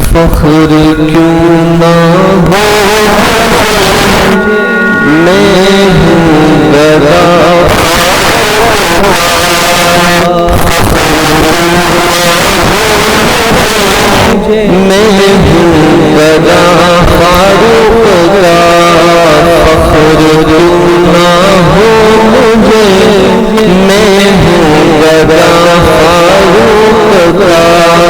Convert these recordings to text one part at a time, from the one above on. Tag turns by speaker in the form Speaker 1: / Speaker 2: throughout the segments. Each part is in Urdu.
Speaker 1: فخر کیوں نہ ہو میں ہوں گدا میں ہوں گدا فاروق کا فخر کیوں نہ ہو مجھے میں ہوں گدا فاروق کا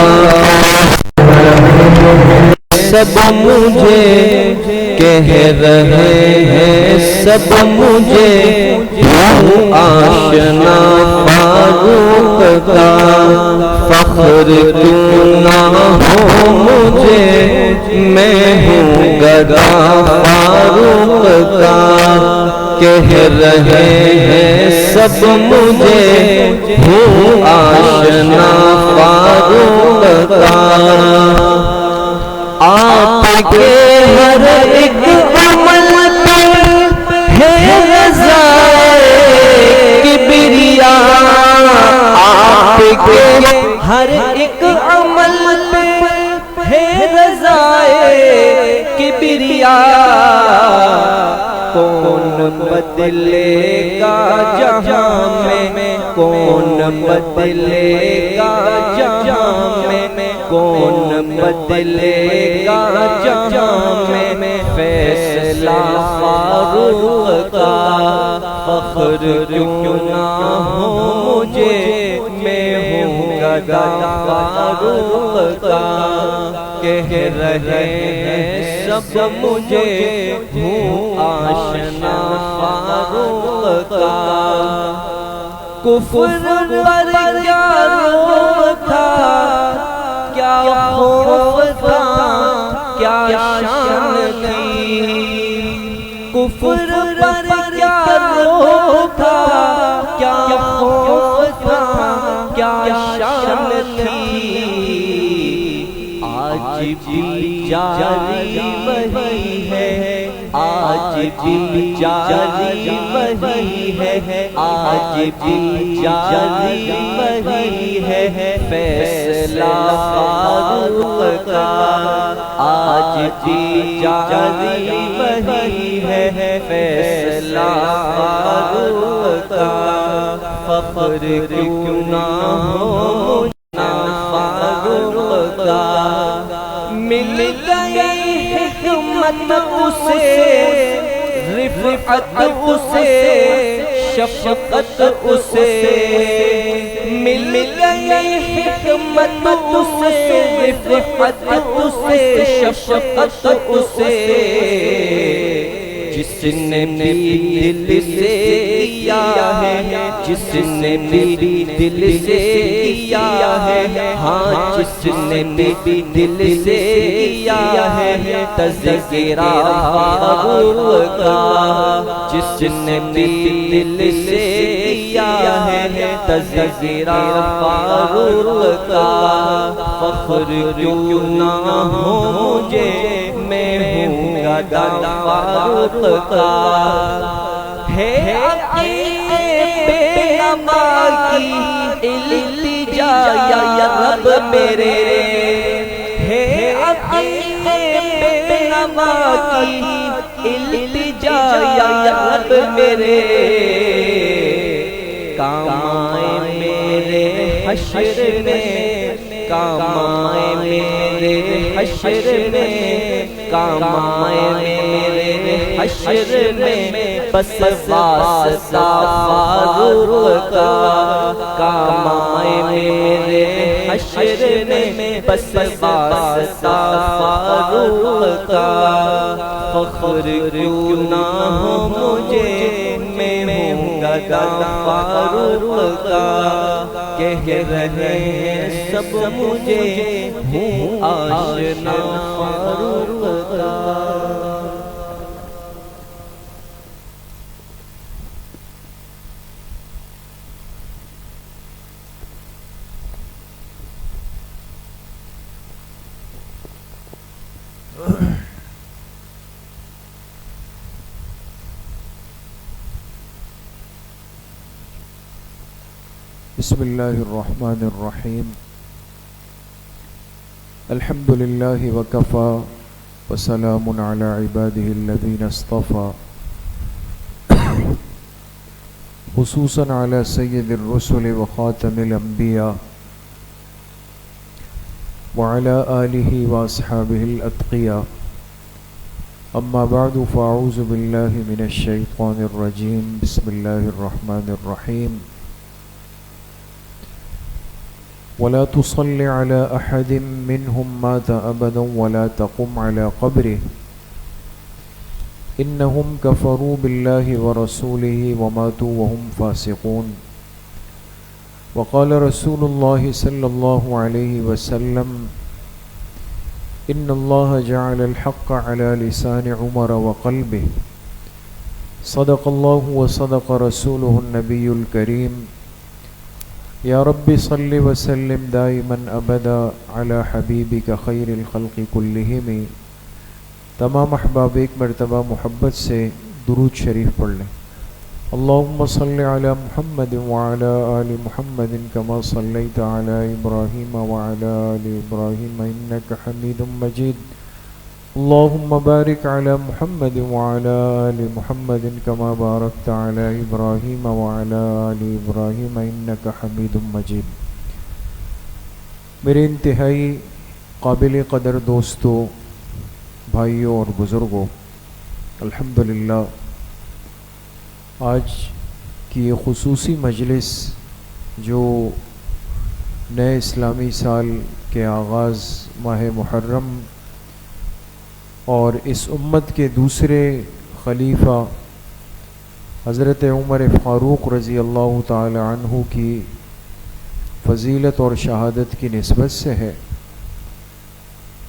Speaker 1: سب مجھے کہہ رہے ہیں سب مجھے ہوں آشنا فاروق کا فخر کیوں نہ ہو مجھے میں ہوں گدا فاروق کا کہہ رہے ہیں سب مجھے ہوں آشنا فاروق کا آپ کے ہر ایک عمل پر ہے رضائے کبریا آپ کے ہر ایک عمل پر ہے رضائے کبریا کون بدلے گا جہاں میں کون بدلے گا جہاں میں کون بدلے گا جہاں میں فیصلہ فاروق کا فخر کیوں نہ ہو مجھے میں ہوں گدا فاروق کا کہہ رہے ہیں سب مجھے ہوں آشنا فاروق کا کفر پر کیا روب تھا کیا خوف تھا کیا شان تھی کفر پر کیا روب تھا کیا خوف تھا کیا شان تھی آج بھی جاری وہی ہے آج بھی جاری وہی ہے آج بھی جاری وہی ہے فیصلہ فاروق کا آج بھی جاری وہی ہے فیصلہ فاروق کا فخر کیوں نہ ہو فاروق کا مل گئی حکمت اسے رفعت اسے شفقت اسے مل گئی حکمت اسے رفعت اسے شفقت اسے جس نے بھی دل سے کیا ہے جس نے بھی دل سے کیا ہے ہاں جس نے بھی دل سے کیا ہے تذکرہ فاروق کا جس نے بھی دل سے کیا ہے تذکرہ فاروق کا فخر کیوں نہ ہو مجھے میں ہوں گدا فاروق کا ہے عقیق بے نما کی التجا یا رب میرے ہے عقیق بے نما کی التجا یا رب میرے کام آئے میرے حشر میں کام آئے میرے حشر میں کام آئے میرے حشر میں بس واسطہ فاروق کا کام آئے میرے حشر میں بس واسطہ فاروق کا فخر کیوں نہ ہو مجھے میں ہوں گدا فاروق کا کہہ رہے ہیں سب مجھے ہوں آشنا فاروق کا
Speaker 2: بسم اللہ الرحمن الرحیم الحمد للہ وکفا وسلام علی عبادہ الذین اصطفى خصوصاً علی سید الرسل وخاتم الانبیاء وعلى آلہ واصحابہ الاتقیاء اما بعد فاعوذ باللہ من الشیطان الرجیم بسم اللہ الرحمن الرحیم ولا تصل على أحد منهم مات أبدا ولا تقم على قبره إنهم كفروا بالله ورسوله وماتوا وهم فاسقون وقال رسول الله صلى الله عليه وسلم إن الله جعل الحق على لسان عمر وقلبه صدق الله وصدق رسوله النبي الكريم یا رب صل وسلم دائما ابدا علی حبیبک خیر الخلق کلہم. تمام احباب ایک مرتبہ محبت سے درود شریف پڑھ لیں. اللہم صل علی محمد وعلی آل محمد کما صلیت علی ابراہیم وعلی آل ابراہیم انک حمید مجید. اللہم بارک علی محمد وعلی آل محمد کما بارکت علی ابراہیم وعلی آل ابراہیم انک حمید مجید. میرے انتہائی قابل قدر دوستوں، بھائیوں اور بزرگوں، الحمدللہ آج کی یہ خصوصی مجلس جو نئے اسلامی سال کے آغاز ماہ محرم اور اس امت کے دوسرے خلیفہ حضرت عمر فاروق رضی اللہ تعالی عنہ کی فضیلت اور شہادت کی نسبت سے ہے،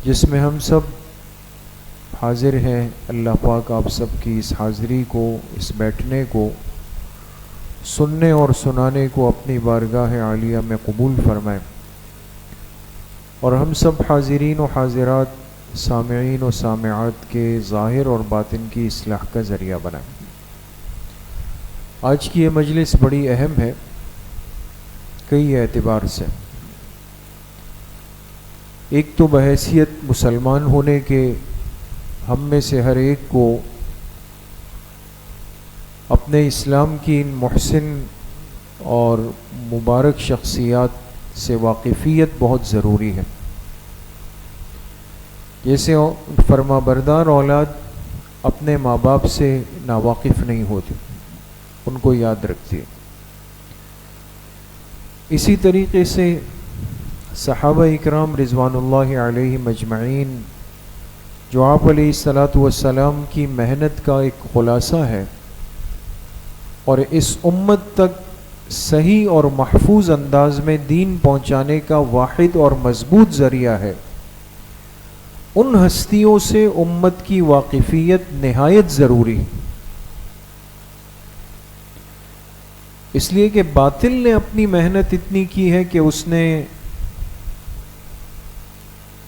Speaker 2: جس میں ہم سب حاضر ہیں. اللہ پاک آپ سب کی اس حاضری کو، اس بیٹھنے کو، سننے اور سنانے کو اپنی بارگاہ عالیہ میں قبول فرمائیں، اور ہم سب حاضرین و حاضرات، سامعین و سامعات کے ظاہر اور باطن کی اصلاح کا ذریعہ بنائیں. آج کی یہ مجلس بڑی اہم ہے کئی اعتبار سے. ایک تو بحیثیت مسلمان ہونے کے ہم میں سے ہر ایک کو اپنے اسلام کی ان محسن اور مبارک شخصیات سے واقفیت بہت ضروری ہے. جیسے فرما بردار اولاد اپنے ماں باپ سے ناواقف نہیں ہوتی، ان کو یاد رکھتی ہے. اسی طریقے سے صحابہ اکرام رضوان اللہ علیہم اجمعین، جو آپ علیہ الصلاۃ والسلام کی محنت کا ایک خلاصہ ہے اور اس امت تک صحیح اور محفوظ انداز میں دین پہنچانے کا واحد اور مضبوط ذریعہ ہے، ان ہستیوں سے امت کی واقفیت نہایت ضروری ہے. اس لیے کہ باطل نے اپنی محنت اتنی کی ہے کہ اس نے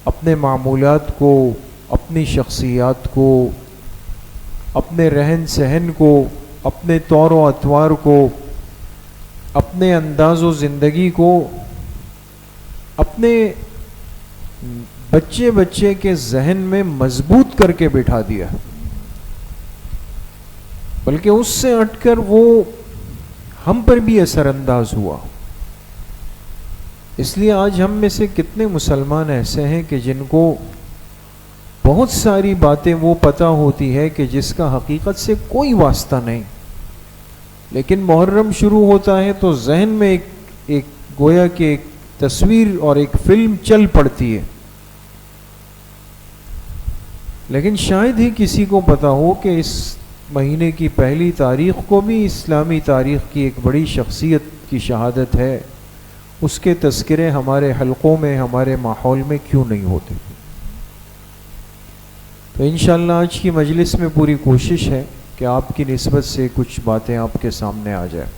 Speaker 2: اپنے معمولات کو، اپنی شخصیات کو، اپنے رہن سہن کو، اپنے طور و اطوار کو، اپنے انداز و زندگی کو اپنے بچے کے ذہن میں مضبوط کر کے بٹھا دیا، بلکہ اس سے ہٹ کر وہ ہم پر بھی اثر انداز ہوا. اس لیے آج ہم میں سے کتنے مسلمان ایسے ہیں کہ جن کو بہت ساری باتیں وہ پتہ ہوتی ہے کہ جس کا حقیقت سے کوئی واسطہ نہیں، لیکن محرم شروع ہوتا ہے تو ذہن میں ایک گویا کہ ایک تصویر اور ایک فلم چل پڑتی ہے، لیکن شاید ہی کسی کو پتہ ہو کہ اس مہینے کی پہلی تاریخ کو بھی اسلامی تاریخ کی ایک بڑی شخصیت کی شہادت ہے. اس کے تذکرے ہمارے حلقوں میں، ہمارے ماحول میں کیوں نہیں ہوتے؟ تو انشاءاللہ آج کی مجلس میں پوری کوشش ہے کہ آپ کی نسبت سے کچھ باتیں آپ کے سامنے آ جائیں.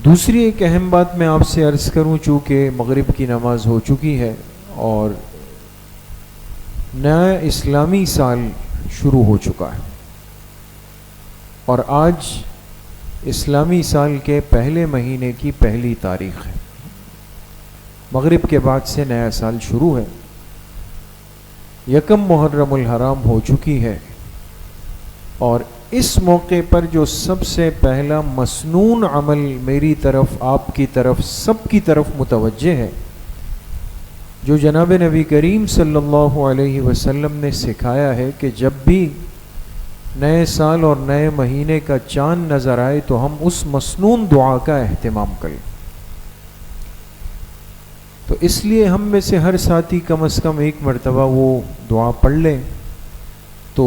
Speaker 2: دوسری ایک اہم بات میں آپ سے عرض کروں، چونکہ مغرب کی نماز ہو چکی ہے اور نیا اسلامی سال شروع ہو چکا ہے، اور آج اسلامی سال کے پہلے مہینے کی پہلی تاریخ ہے. مغرب کے بعد سے نیا سال شروع ہے. یکم محرم الحرام ہو چکی ہے، اور اس موقع پر جو سب سے پہلا مسنون عمل میری طرف، آپ کی طرف، سب کی طرف متوجہ ہے، جو جناب نبی کریم صلی اللہ علیہ وسلم نے سکھایا ہے کہ جب بھی نئے سال اور نئے مہینے کا چاند نظر آئے تو ہم اس مسنون دعا کا اہتمام کریں. تو اس لیے ہم میں سے ہر ساتھی کم از کم ایک مرتبہ وہ دعا پڑھ لیں، تو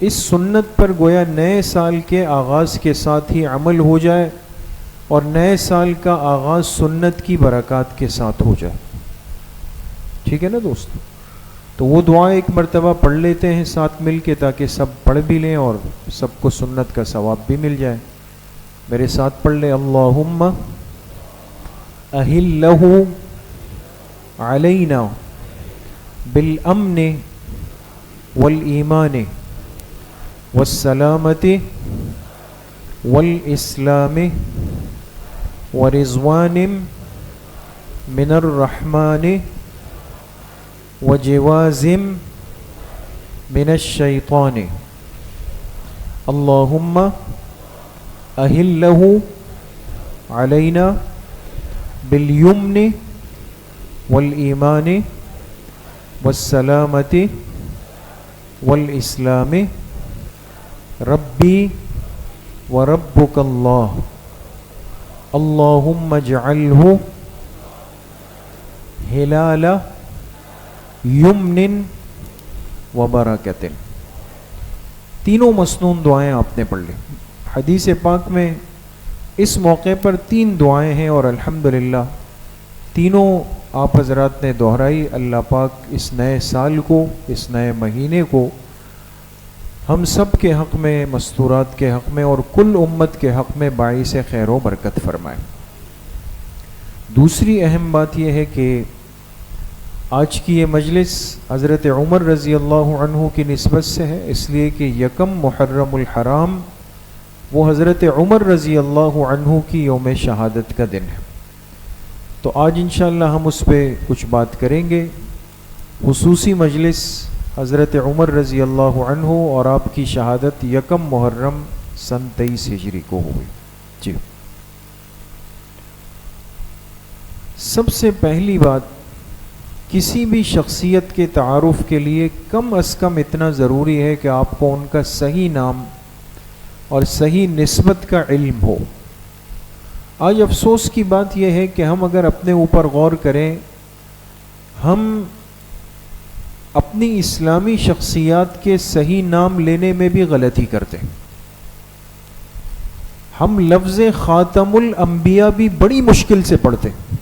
Speaker 2: اس سنت پر گویا نئے سال کے آغاز کے ساتھ ہی عمل ہو جائے، اور نئے سال کا آغاز سنت کی برکات کے ساتھ ہو جائے. ٹھیک ہے نا دوستو؟ تو وہ دعا ایک مرتبہ پڑھ لیتے ہیں ساتھ مل کے، تاکہ سب پڑھ بھی لیں اور سب کو سنت کا ثواب بھی مل جائے. میرے ساتھ پڑھ لیں: اللہم اہلہ علینا بالامن والایمان والسلامت والاسلام ورضوان من الرحمن وجواز من الشیطان. اللہم اہلہ علینا بالیمن والایمان والسلامت والاسلام ربی وربک اللہ. اللہم اجعلہ ہلال یمن وبرکت. تینوں مسنون دعائیں آپ نے پڑھ لی. حدیث پاک میں اس موقع پر 3 دعائیں ہیں، اور الحمدللہ تینوں آپ حضرات نے دہرائی. اللہ پاک اس نئے سال کو، اس نئے مہینے کو ہم سب کے حق میں، مستورات کے حق میں اور کل امت کے حق میں باعث خیر و برکت فرمائے. دوسری اہم بات یہ ہے کہ آج کی یہ مجلس حضرت عمر رضی اللہ عنہ کی نسبت سے ہے، اس لیے کہ یکم محرم الحرام وہ حضرت عمر رضی اللہ عنہ کی یوم شہادت کا دن ہے. تو آج انشاءاللہ ہم اس پہ کچھ بات کریں گے. خصوصی مجلس حضرت عمر رضی اللہ عنہ اور آپ کی شہادت یکم محرم سن 23 ہجری کو ہوئی. جی، سب سے پہلی بات، کسی بھی شخصیت کے تعارف کے لیے کم از کم اتنا ضروری ہے کہ آپ کو ان کا صحیح نام اور صحیح نسبت کا علم ہو. آج افسوس کی بات یہ ہے کہ ہم اگر اپنے اوپر غور کریں، ہم اپنی اسلامی شخصیات کے صحیح نام لینے میں بھی غلطی کرتے ہیں. ہم لفظ خاتم الانبیاء بھی بڑی مشکل سے پڑھتے ہیں.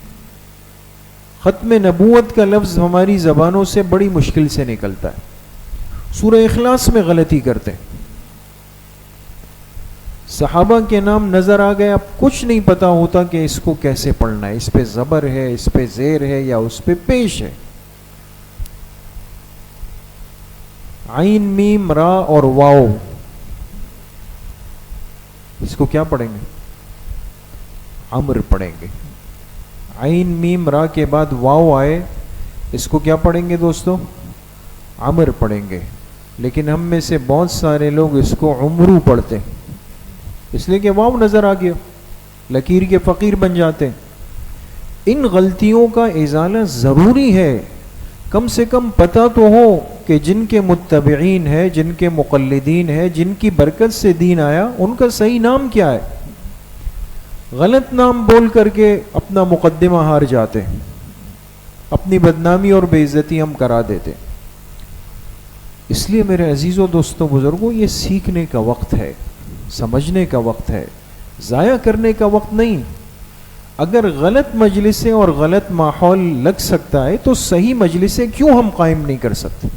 Speaker 2: ختم نبوت کا لفظ ہماری زبانوں سے بڑی مشکل سے نکلتا ہے. سورہ اخلاص میں غلطی کرتے ہیں. صحابہ کے نام نظر آ گئے، اب کچھ نہیں پتا ہوتا کہ اس کو کیسے پڑھنا ہے، اس پہ زبر ہے، اس پہ زیر ہے یا اس پہ پیش ہے. عین میم را اور واو، اس کو کیا پڑھیں گے؟ عمر پڑھیں گے. عین میم را کے بعد واو آئے، اس کو کیا پڑھیں گے دوستو؟ عمر پڑھیں گے. لیکن ہم میں سے بہت سارے لوگ اس کو عمرو پڑھتے ہیں، اس لیے کہ واو نظر آ گیا، لکیر کے فقیر بن جاتے ہیں. ان غلطیوں کا ازالہ ضروری ہے. کم سے کم پتہ تو ہو کہ جن کے متبعین ہے، جن کے مقلدین ہے، جن کی برکت سے دین آیا، ان کا صحیح نام کیا ہے. غلط نام بول کر کے اپنا مقدمہ ہار جاتے ہیں، اپنی بدنامی اور بے عزتی ہم کرا دیتے. اس لیے میرے عزیزوں، دوستوں، بزرگوں، یہ سیکھنے کا وقت ہے، سمجھنے کا وقت ہے، ضائع کرنے کا وقت نہیں. اگر غلط مجلسیں اور غلط ماحول لگ سکتا ہے تو صحیح مجلسیں کیوں ہم قائم نہیں کر سکتے؟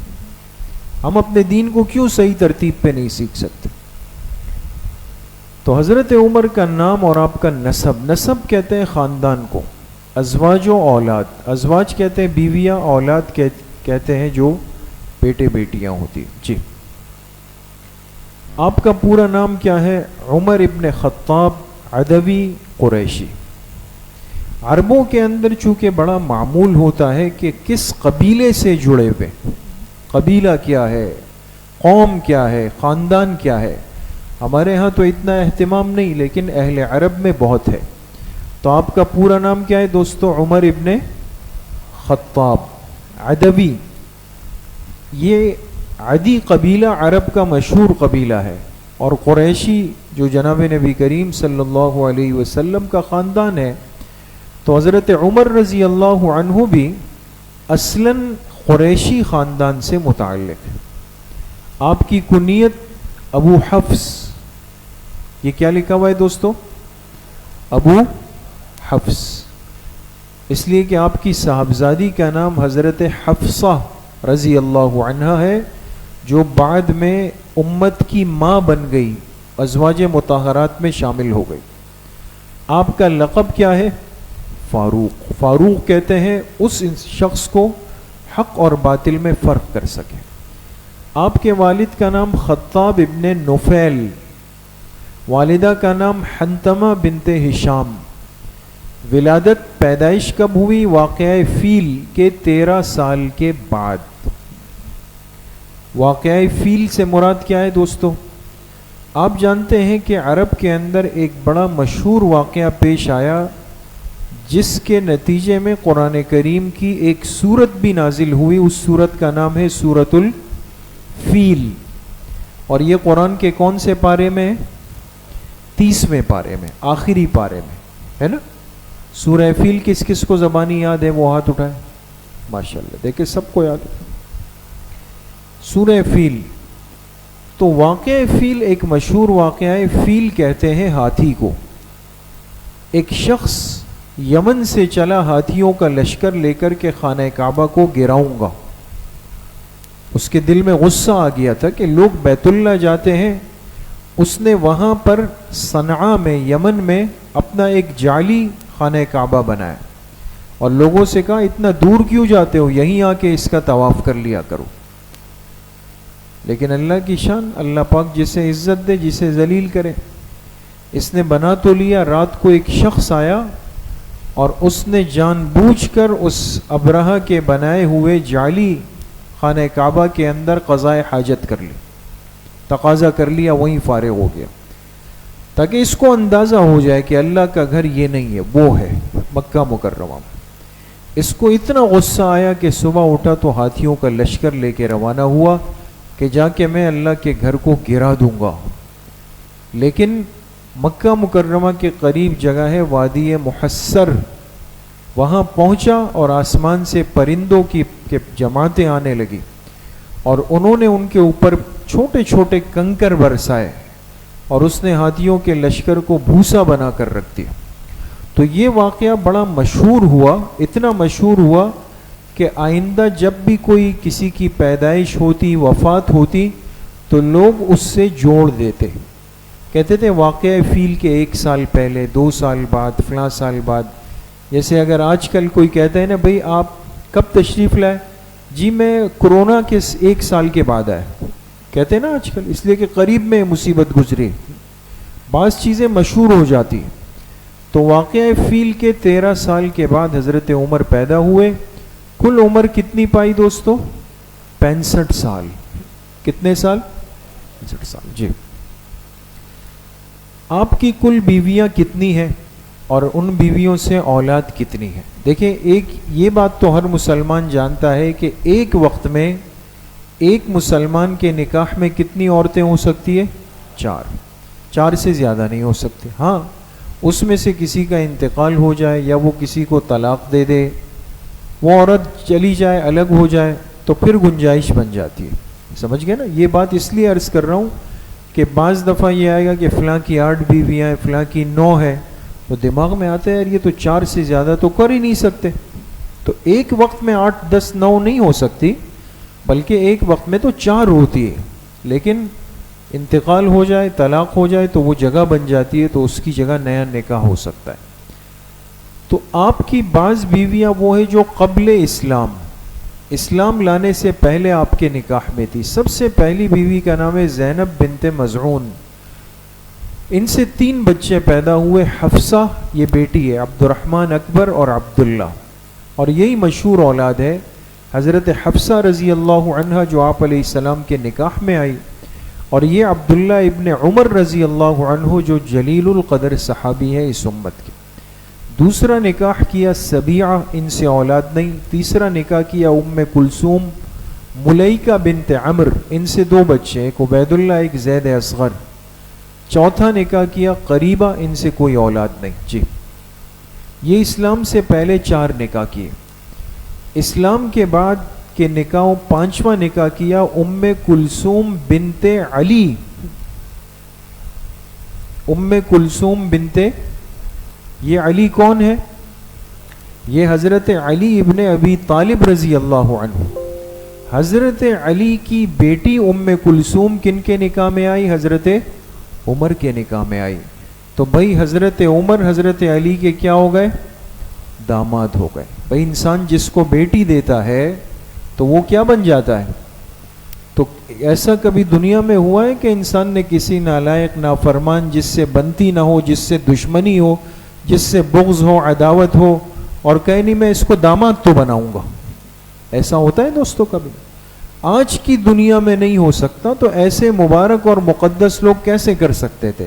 Speaker 2: ہم اپنے دین کو کیوں صحیح ترتیب پہ نہیں سیکھ سکتے؟ تو حضرت عمر کا نام اور آپ کا نسب کہتے ہیں خاندان کو. ازواج و اولاد، ازواج کہتے ہیں بیویاں، اولاد کہتے ہیں جو بیٹے بیٹیاں ہوتی. جی، آپ کا پورا نام کیا ہے؟ عمر ابن خطاب عدوی قریشی. عربوں کے اندر چونکہ بڑا معمول ہوتا ہے کہ کس قبیلے سے جڑے ہوئے، قبیلہ کیا ہے، قوم کیا ہے، خاندان کیا ہے. ہمارے ہاں تو اتنا اہتمام نہیں، لیکن اہل عرب میں بہت ہے. تو آپ کا پورا نام کیا ہے دوستو؟ عمر ابن خطاب. عدوی، یہ عدی قبیلہ عرب کا مشہور قبیلہ ہے، اور قریشی جو جناب نبی کریم صلی اللہ علیہ وسلم کا خاندان ہے. تو حضرت عمر رضی اللہ عنہ بھی اصلاً قریشی خاندان سے متعلق ہے. آپ کی کنیت ابو حفص، یہ کیا لکھا ہوا ہے دوستو؟ ابو حفص، اس لیے کہ آپ کی صاحبزادی کا نام حضرت حفصہ رضی اللہ عنہ ہے، جو بعد میں امت کی ماں بن گئی، ازواج مطہرات میں شامل ہو گئی. آپ کا لقب کیا ہے؟ فاروق. فاروق کہتے ہیں اس شخص کو حق اور باطل میں فرق کر سکے. آپ کے والد کا نام خطاب ابن نفیل، والدہ کا نام حنتمہ بنت ہشام. ولادت پیدائش کب ہوئی؟ واقعہ فیل کے 13 سال کے بعد. واقعہ فیل سے مراد کیا ہے دوستو؟ آپ جانتے ہیں کہ عرب کے اندر ایک بڑا مشہور واقعہ پیش آیا، جس کے نتیجے میں قرآن کریم کی ایک سورت بھی نازل ہوئی. اس سورت کا نام ہے سورۃ الفیل، اور یہ قرآن کے کون سے پارے میں؟ 30ویں پارے میں، آخری پارے میں ہے نا. سورہ فیل کس کس کو زبانی یاد ہے؟ وہ ہاتھ اٹھائے. ماشاءاللہ، دیکھیں سب کو یاد ہے سورہ فیل. تو واقعہ فیل ایک مشہور واقعہ ہے. فیل کہتے ہیں ہاتھی کو. ایک شخص یمن سے چلا ہاتھیوں کا لشکر لے کر کے خانہ کعبہ کو گراؤں گا. اس کے دل میں غصہ آ گیا تھا کہ لوگ بیت اللہ جاتے ہیں. اس نے وہاں پر صنعاء میں، یمن میں اپنا ایک جعلی خانہ کعبہ بنایا، اور لوگوں سے کہا اتنا دور کیوں جاتے ہو، یہیں آ کے اس کا طواف کر لیا کرو. لیکن اللہ کی شان، اللہ پاک جسے عزت دے جسے ذلیل کرے. اس نے بنا تو لیا. رات کو ایک شخص آیا اور اس نے جان بوجھ کر اس ابرہہ کے بنائے ہوئے جعلی خانہ کعبہ کے اندر قضائے حاجت کر لی، تقاضا کر لیا، وہیں فارغ ہو گیا، تاکہ اس کو اندازہ ہو جائے کہ اللہ کا گھر یہ نہیں ہے، وہ ہے مکہ مکرمہ. اس کو اتنا غصہ آیا کہ صبح اٹھا تو ہاتھیوں کا لشکر لے کے روانہ ہوا کہ جا کے میں اللہ کے گھر کو گرا دوں گا. لیکن مکہ مکرمہ کے قریب جگہ ہے وادی محصر، وہاں پہنچا اور آسمان سے پرندوں کی جماعتیں آنے لگی، اور انہوں نے ان کے اوپر چھوٹے چھوٹے کنکر برسائے، اور اس نے ہاتھیوں کے لشکر کو بھوسا بنا کر رکھ دیا. تو یہ واقعہ بڑا مشہور ہوا، اتنا مشہور ہوا کہ آئندہ جب بھی کوئی کسی کی پیدائش ہوتی، وفات ہوتی، تو لوگ اس سے جوڑ دیتے. کہتے تھے واقعہ فیل کے 1 سال پہلے، 2 سال بعد، فلاں سال بعد. جیسے اگر آج کل کوئی کہتا ہے نا بھئی آپ کب تشریف لائے؟ جی میں کرونا کے 1 سال کے بعد آیا. کہتے ہیں نا آج کل، اس لیے کہ قریب میں مصیبت گزری. بعض چیزیں مشہور ہو جاتی. تو واقعہ فیل کے 13 سال کے بعد حضرت عمر پیدا ہوئے. کل عمر کتنی پائی دوستو؟ 65 سال. کتنے سال؟ 65 سال. جی. آپ کی کل بیویاں کتنی ہیں اور ان بیویوں سے اولاد کتنی ہے؟ دیکھیں، ایک یہ بات تو ہر مسلمان جانتا ہے کہ ایک وقت میں ایک مسلمان کے نکاح میں کتنی عورتیں ہو سکتی ہے؟ 4 سے زیادہ نہیں ہو سکتی. ہاں، اس میں سے کسی کا انتقال ہو جائے یا وہ کسی کو طلاق دے دے، وہ عورت چلی جائے، الگ ہو جائے، تو پھر گنجائش بن جاتی ہے. سمجھ گئے نا؟ یہ بات اس لیے عرض کر رہا ہوں کہ بعض دفعہ یہ آئے گا کہ فلاں کی 8 بیویاں ہیں، فلاں کی 9 ہے، تو دماغ میں آتا ہے یار یہ تو 4 سے زیادہ تو کر ہی نہیں سکتے. تو ایک وقت میں 8 10 9 نہیں ہو سکتی، بلکہ ایک وقت میں تو 4 ہوتی ہے. لیکن انتقال ہو جائے، طلاق ہو جائے تو وہ جگہ بن جاتی ہے، تو اس کی جگہ نیا نکاح ہو سکتا ہے. تو آپ کی بعض بیویاں وہ ہیں جو قبل اسلام لانے سے پہلے آپ کے نکاح میں تھی. سب سے پہلی بیوی کا نام ہے زینب بنت مزعون. ان سے 3 بچے پیدا ہوئے. حفصہ یہ بیٹی ہے, عبد الرحمن اکبر اور عبداللہ, اور یہی مشہور اولاد ہے حضرت حفصہ رضی اللہ عنہ جو آپ علیہ السلام کے نکاح میں آئی, اور یہ عبداللہ ابن عمر رضی اللہ عنہ جو جلیل القدر صحابی ہے اس امت کے. دوسرا نکاح کیا سبیعہ, ان سے اولاد نہیں. تیسرا نکاح کیا ام کلثوم ملیکہ بنت عمر, ان سے 2 بچے, ایک عبید اللہ ایک زید اصغر. چوتھا نکاح کیا قریبہ, ان سے کوئی اولاد نہیں. جی, یہ اسلام سے پہلے 4 نکاح کیے. اسلام کے بعد کے نکاحوں 5واں نکاح کیا ام کلثوم بنت علی. ام کلثوم بنت, یہ علی کون ہے؟ یہ حضرت علی ابن ابی طالب رضی اللہ عنہ. حضرت علی کی بیٹی ام کلثوم کن کے نکاح میں آئی؟ حضرت عمر کے نکاح میں آئی. تو بھائی حضرت عمر حضرت علی کے کیا ہو گئے؟ داماد ہو گئے. بھائی انسان جس کو بیٹی دیتا ہے تو وہ کیا بن جاتا ہے؟ تو ایسا کبھی دنیا میں ہوا ہے کہ انسان نے کسی نالائق نافرمان جس سے بنتی نہ ہو, جس سے دشمنی ہو, جس سے بغض ہو, عداوت ہو, اور کہے نہیں میں اس کو داماد تو بناؤں گا؟ ایسا ہوتا ہے دوستو کبھی؟ آج کی دنیا میں نہیں ہو سکتا. تو ایسے مبارک اور مقدس لوگ کیسے کر سکتے تھے؟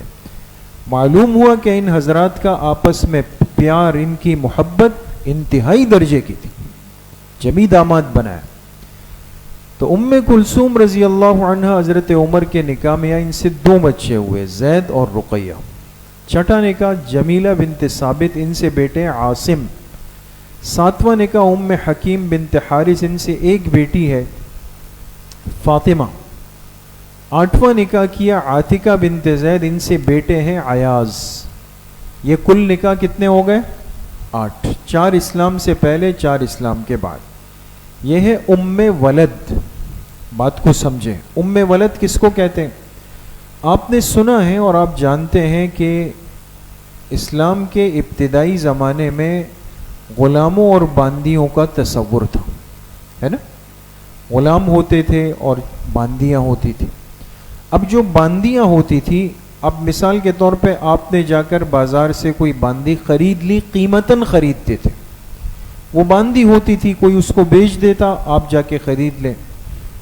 Speaker 2: معلوم ہوا کہ ان حضرات کا آپس میں پیار, ان کی محبت انتہائی درجے کی تھی, جمی داماد بنایا. تو ام کلثوم رضی اللہ عنہ حضرت عمر کے نکاح میں آئی, ان سے 2 بچے ہوئے, زید اور رقیہ. چھٹا نکاح جمیلہ بنت ثابت, ان سے بیٹے عاصم. 7واں نکاح ام حکیم بنت حارث, ان سے ایک بیٹی ہے فاطمہ. 8واں نکاح کیا عاتکہ بنت زید, ان سے بیٹے ہیں عیاض. یہ کل نکاح کتنے ہو گئے؟ 8. 4 اسلام سے پہلے, 4 اسلام کے بعد. یہ ہے ام ولد. بات کو سمجھیں, ام ولد کس کو کہتے ہیں؟ آپ نے سنا ہے اور آپ جانتے ہیں کہ اسلام کے ابتدائی زمانے میں غلاموں اور باندیوں کا تصور تھا, ہے نا؟ غلام ہوتے تھے اور باندیاں ہوتی تھی. اب جو باندیاں ہوتی تھی, اب مثال کے طور پہ آپ نے جا کر بازار سے کوئی باندی خرید لی, قیمتاً خریدتے تھے. وہ باندی ہوتی تھی, کوئی اس کو بیچ دیتا, آپ جا کے خرید لیں.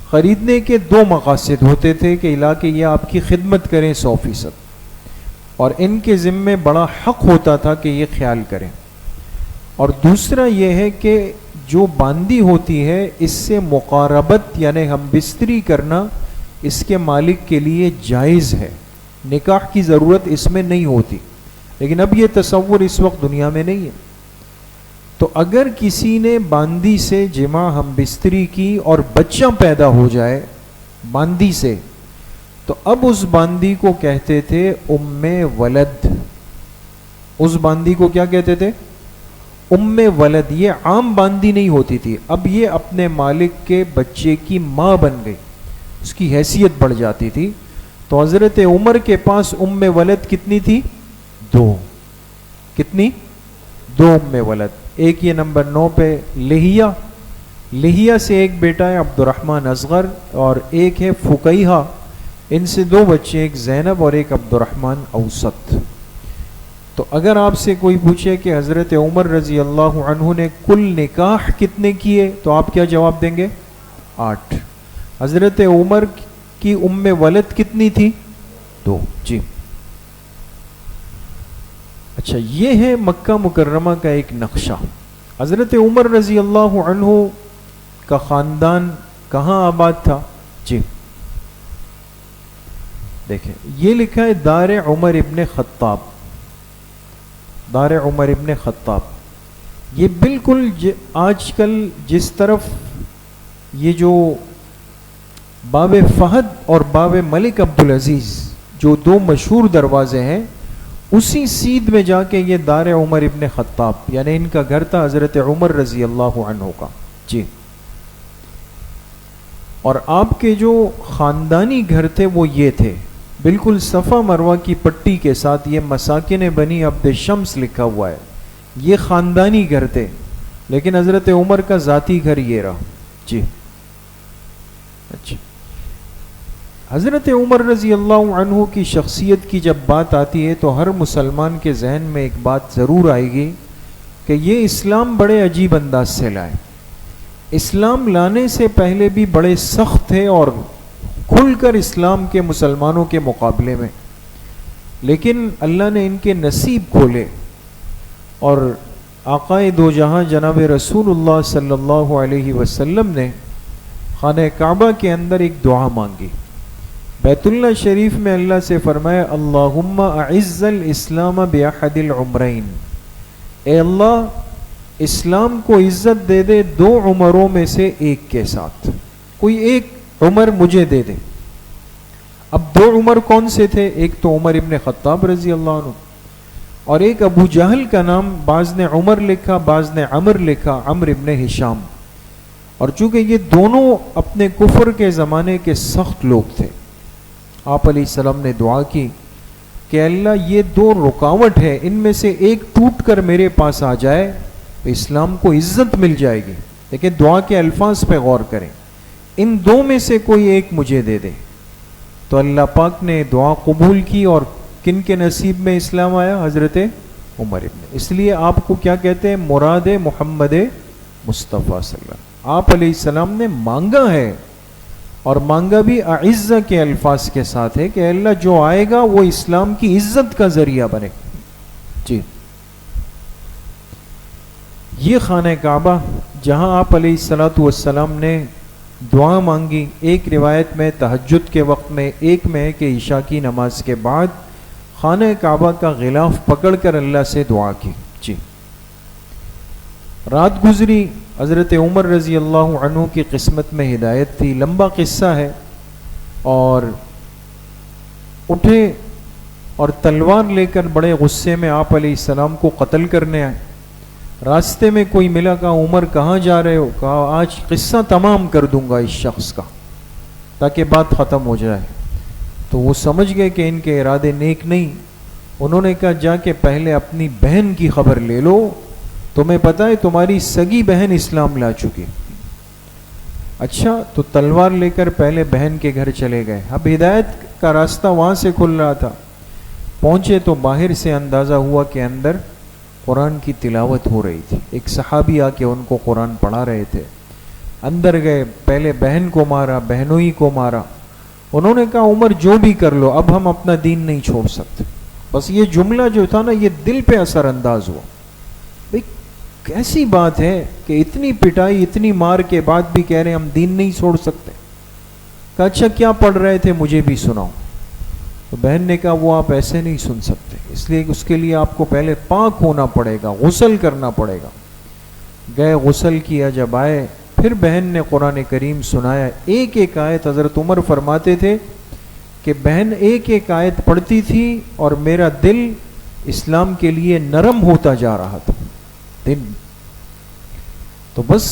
Speaker 2: خریدنے کے 2 مقاصد ہوتے تھے کہ علاقے یہ آپ کی خدمت کریں 100%, اور ان کے ذمے بڑا حق ہوتا تھا کہ یہ خیال کریں. اور دوسرا یہ ہے کہ جو باندی ہوتی ہے اس سے مقاربت یعنی ہم بستری کرنا اس کے مالک کے لیے جائز ہے, نکاح کی ضرورت اس میں نہیں ہوتی. لیکن اب یہ تصور اس وقت دنیا میں نہیں ہے. تو اگر کسی نے باندی سے جمع ہم بستری کی اور بچہ پیدا ہو جائے باندی سے, تو اب اس باندی کو کہتے تھے ام ولد. اس باندی کو کیا کہتے تھے؟ ام ولد. یہ عام باندی نہیں ہوتی تھی, اب یہ اپنے مالک کے بچے کی ماں بن گئی, اس کی حیثیت بڑھ جاتی تھی. تو حضرت عمر کے پاس ام ولد کتنی تھی؟ 2. کتنی؟ 2 ام ولد. ایک یہ نمبر 9 پہ لہیہ. لہیہ سے ایک بیٹا ہے عبد الرحمن اصغر, اور ایک ہے فقیہہ. ان سے 2 بچے, ایک زینب اور ایک عبد الرحمن اوسط. تو اگر آپ سے کوئی پوچھے کہ حضرت عمر رضی اللہ عنہ نے کل نکاح کتنے کیے, تو آپ کیا جواب دیں گے؟ 8. حضرت عمر کی ام ولد کتنی تھی؟ 2. جی اچھا, یہ ہے مکہ مکرمہ کا ایک نقشہ. حضرت عمر رضی اللہ عنہ کا خاندان کہاں آباد تھا؟ جی دیکھیں, یہ لکھا ہے دار عمر ابن خطاب. دار عمر ابن خطاب یہ بالکل آج کل جس طرف یہ جو باب فہد اور باب ملک عبدالعزیز جو 2 مشہور دروازے ہیں, اسی سیدھ میں جا کے یہ دار عمر ابن خطاب, یعنی ان کا گھر تھا حضرت عمر رضی اللہ عنہ کا. جی اور آپ کے جو خاندانی گھر تھے وہ یہ تھے, بالکل صفا مروہ کی پٹی کے ساتھ. یہ مساکن بنی عبد شمس لکھا ہوا ہے, یہ خاندانی گھر تھے. لیکن حضرت عمر کا ذاتی گھر یہ رہا. جی اچھا, حضرت عمر رضی اللہ عنہ کی شخصیت کی جب بات آتی ہے تو ہر مسلمان کے ذہن میں ایک بات ضرور آئے گی کہ یہ اسلام بڑے عجیب انداز سے لائے. اسلام لانے سے پہلے بھی بڑے سخت تھے اور کھل کر اسلام کے مسلمانوں کے مقابلے میں، لیکن اللہ نے ان کے نصیب کھولے اور آقائے دو جہاں جناب رسول اللہ صلی اللہ علیہ وسلم نے خانہ کعبہ کے اندر ایک دعا مانگی. بیت اللہ شریف میں اللہ سے فرمایا اللہم اعز الاسلام باحد العمرین، اے اللہ اسلام کو عزت دے دے دو عمروں میں سے ایک کے ساتھ، کوئی ایک عمر مجھے دے دے. اب دو عمر کون سے تھے؟ ایک تو عمر ابن خطاب رضی اللہ عنہ اور ایک ابو جہل کا نام، بعض نے عمر لکھا بعض نے عمر لکھا، عمر ابن ہشام. اور چونکہ یہ دونوں اپنے کفر کے زمانے کے سخت لوگ تھے، آپ علیہ السلام نے دعا کی کہ اللہ یہ دو رکاوٹ ہے، ان میں سے ایک ٹوٹ کر میرے پاس آ جائے تو اسلام کو عزت مل جائے گی. لیکن دعا کے الفاظ پہ غور کریں، ان دو میں سے کوئی ایک مجھے دے دے. تو اللہ پاک نے دعا قبول کی اور کن کے نصیب میں اسلام آیا؟ حضرت عمر ابن. اس لیے آپ کو کیا کہتے ہیں؟ مراد محمد مصطفیٰ صلی اللہ علیہ وسلم. آپ علیہ السلام نے مانگا ہے اور مانگا بھی اعزہ کے الفاظ کے ساتھ ہے کہ اللہ جو آئے گا وہ اسلام کی عزت کا ذریعہ بنے. جی یہ خانہ کعبہ جہاں آپ علیہ الصلوۃ والسلام نے دعا مانگی، ایک روایت میں تہجد کے وقت میں، ایک میں ہے کہ عشاء کی نماز کے بعد خانہ کعبہ کا غلاف پکڑ کر اللہ سے دعا کی. جی رات گزری، حضرت عمر رضی اللہ عنہ کی قسمت میں ہدایت تھی. لمبا قصہ ہے. اور اٹھے اور تلوار لے کر بڑے غصے میں آپ علیہ السلام کو قتل کرنے آئے. راستے میں کوئی ملا، کہا عمر کہاں جا رہے ہو؟ کہا آج قصہ تمام کر دوں گا اس شخص کا تاکہ بات ختم ہو جائے. تو وہ سمجھ گئے کہ ان کے ارادے نیک نہیں. انہوں نے کہا جا کے پہلے اپنی بہن کی خبر لے لو، تمہیں پتہ ہے تمہاری سگی بہن اسلام لا چکی. اچھا، تو تلوار لے کر پہلے بہن کے گھر چلے گئے. اب ہدایت کا راستہ وہاں سے کھل رہا تھا. پہنچے تو باہر سے اندازہ ہوا کہ اندر قرآن کی تلاوت ہو رہی تھی. ایک صحابی آ کے ان کو قرآن پڑھا رہے تھے. اندر گئے، پہلے بہن کو مارا، بہنوئی کو مارا. انہوں نے کہا عمر جو بھی کر لو، اب ہم اپنا دین نہیں چھوڑ سکتے. بس یہ جملہ جو تھا نا، یہ دل پہ اثر انداز ہوا. بھئی کیسی بات ہے کہ اتنی پٹائی اتنی مار کے بعد بھی کہہ رہے ہم دین نہیں چھوڑ سکتے. کہا اچھا کیا پڑھ رہے تھے مجھے بھی سناؤ. تو بہن نے کہا وہ آپ ایسے نہیں سن سکتے، اس لیے اس کے لیے آپ کو پہلے پاک ہونا پڑے گا، غسل کرنا پڑے گا. گئے، غسل کیا، جب آئے پھر بہن نے قرآن کریم سنایا. ایک ایک آیت حضرت عمر فرماتے تھے کہ بہن ایک ایک آیت پڑھتی تھی اور میرا دل اسلام کے لیے نرم ہوتا جا رہا تھا. دل تو بس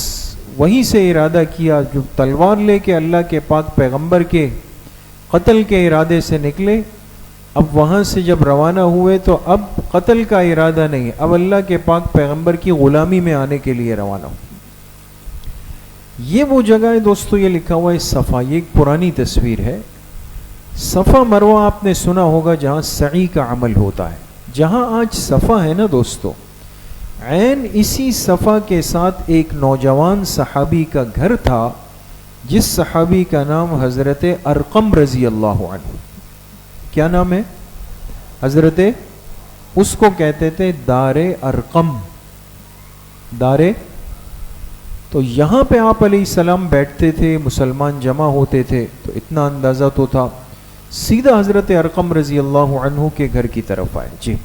Speaker 2: وہیں سے ارادہ کیا، جو تلوار لے کے اللہ کے پاک پیغمبر کے قتل کے ارادے سے نکلے. اب وہاں سے جب روانہ ہوئے تو اب قتل کا ارادہ نہیں، اب اللہ کے پاک پیغمبر کی غلامی میں آنے کے لیے روانہ ہو. یہ وہ جگہ ہے دوستو، یہ لکھا ہوا ہے صفا. یہ ایک پرانی تصویر ہے. صفا مروہ آپ نے سنا ہوگا جہاں سعی کا عمل ہوتا ہے. جہاں آج صفا ہے نا دوستو، عین اسی صفا کے ساتھ ایک نوجوان صحابی کا گھر تھا، جس صحابی کا نام حضرت ارقم رضی اللہ عنہ. کیا نام ہے؟ حضرت، اس کو کہتے تھے دار ارقم. دار، تو یہاں پہ آپ علیہ السلام بیٹھتے تھے، مسلمان جمع ہوتے تھے. تو اتنا اندازہ تو تھا. سیدھا حضرت ارقم رضی اللہ عنہ کے گھر کی طرف آئے. جی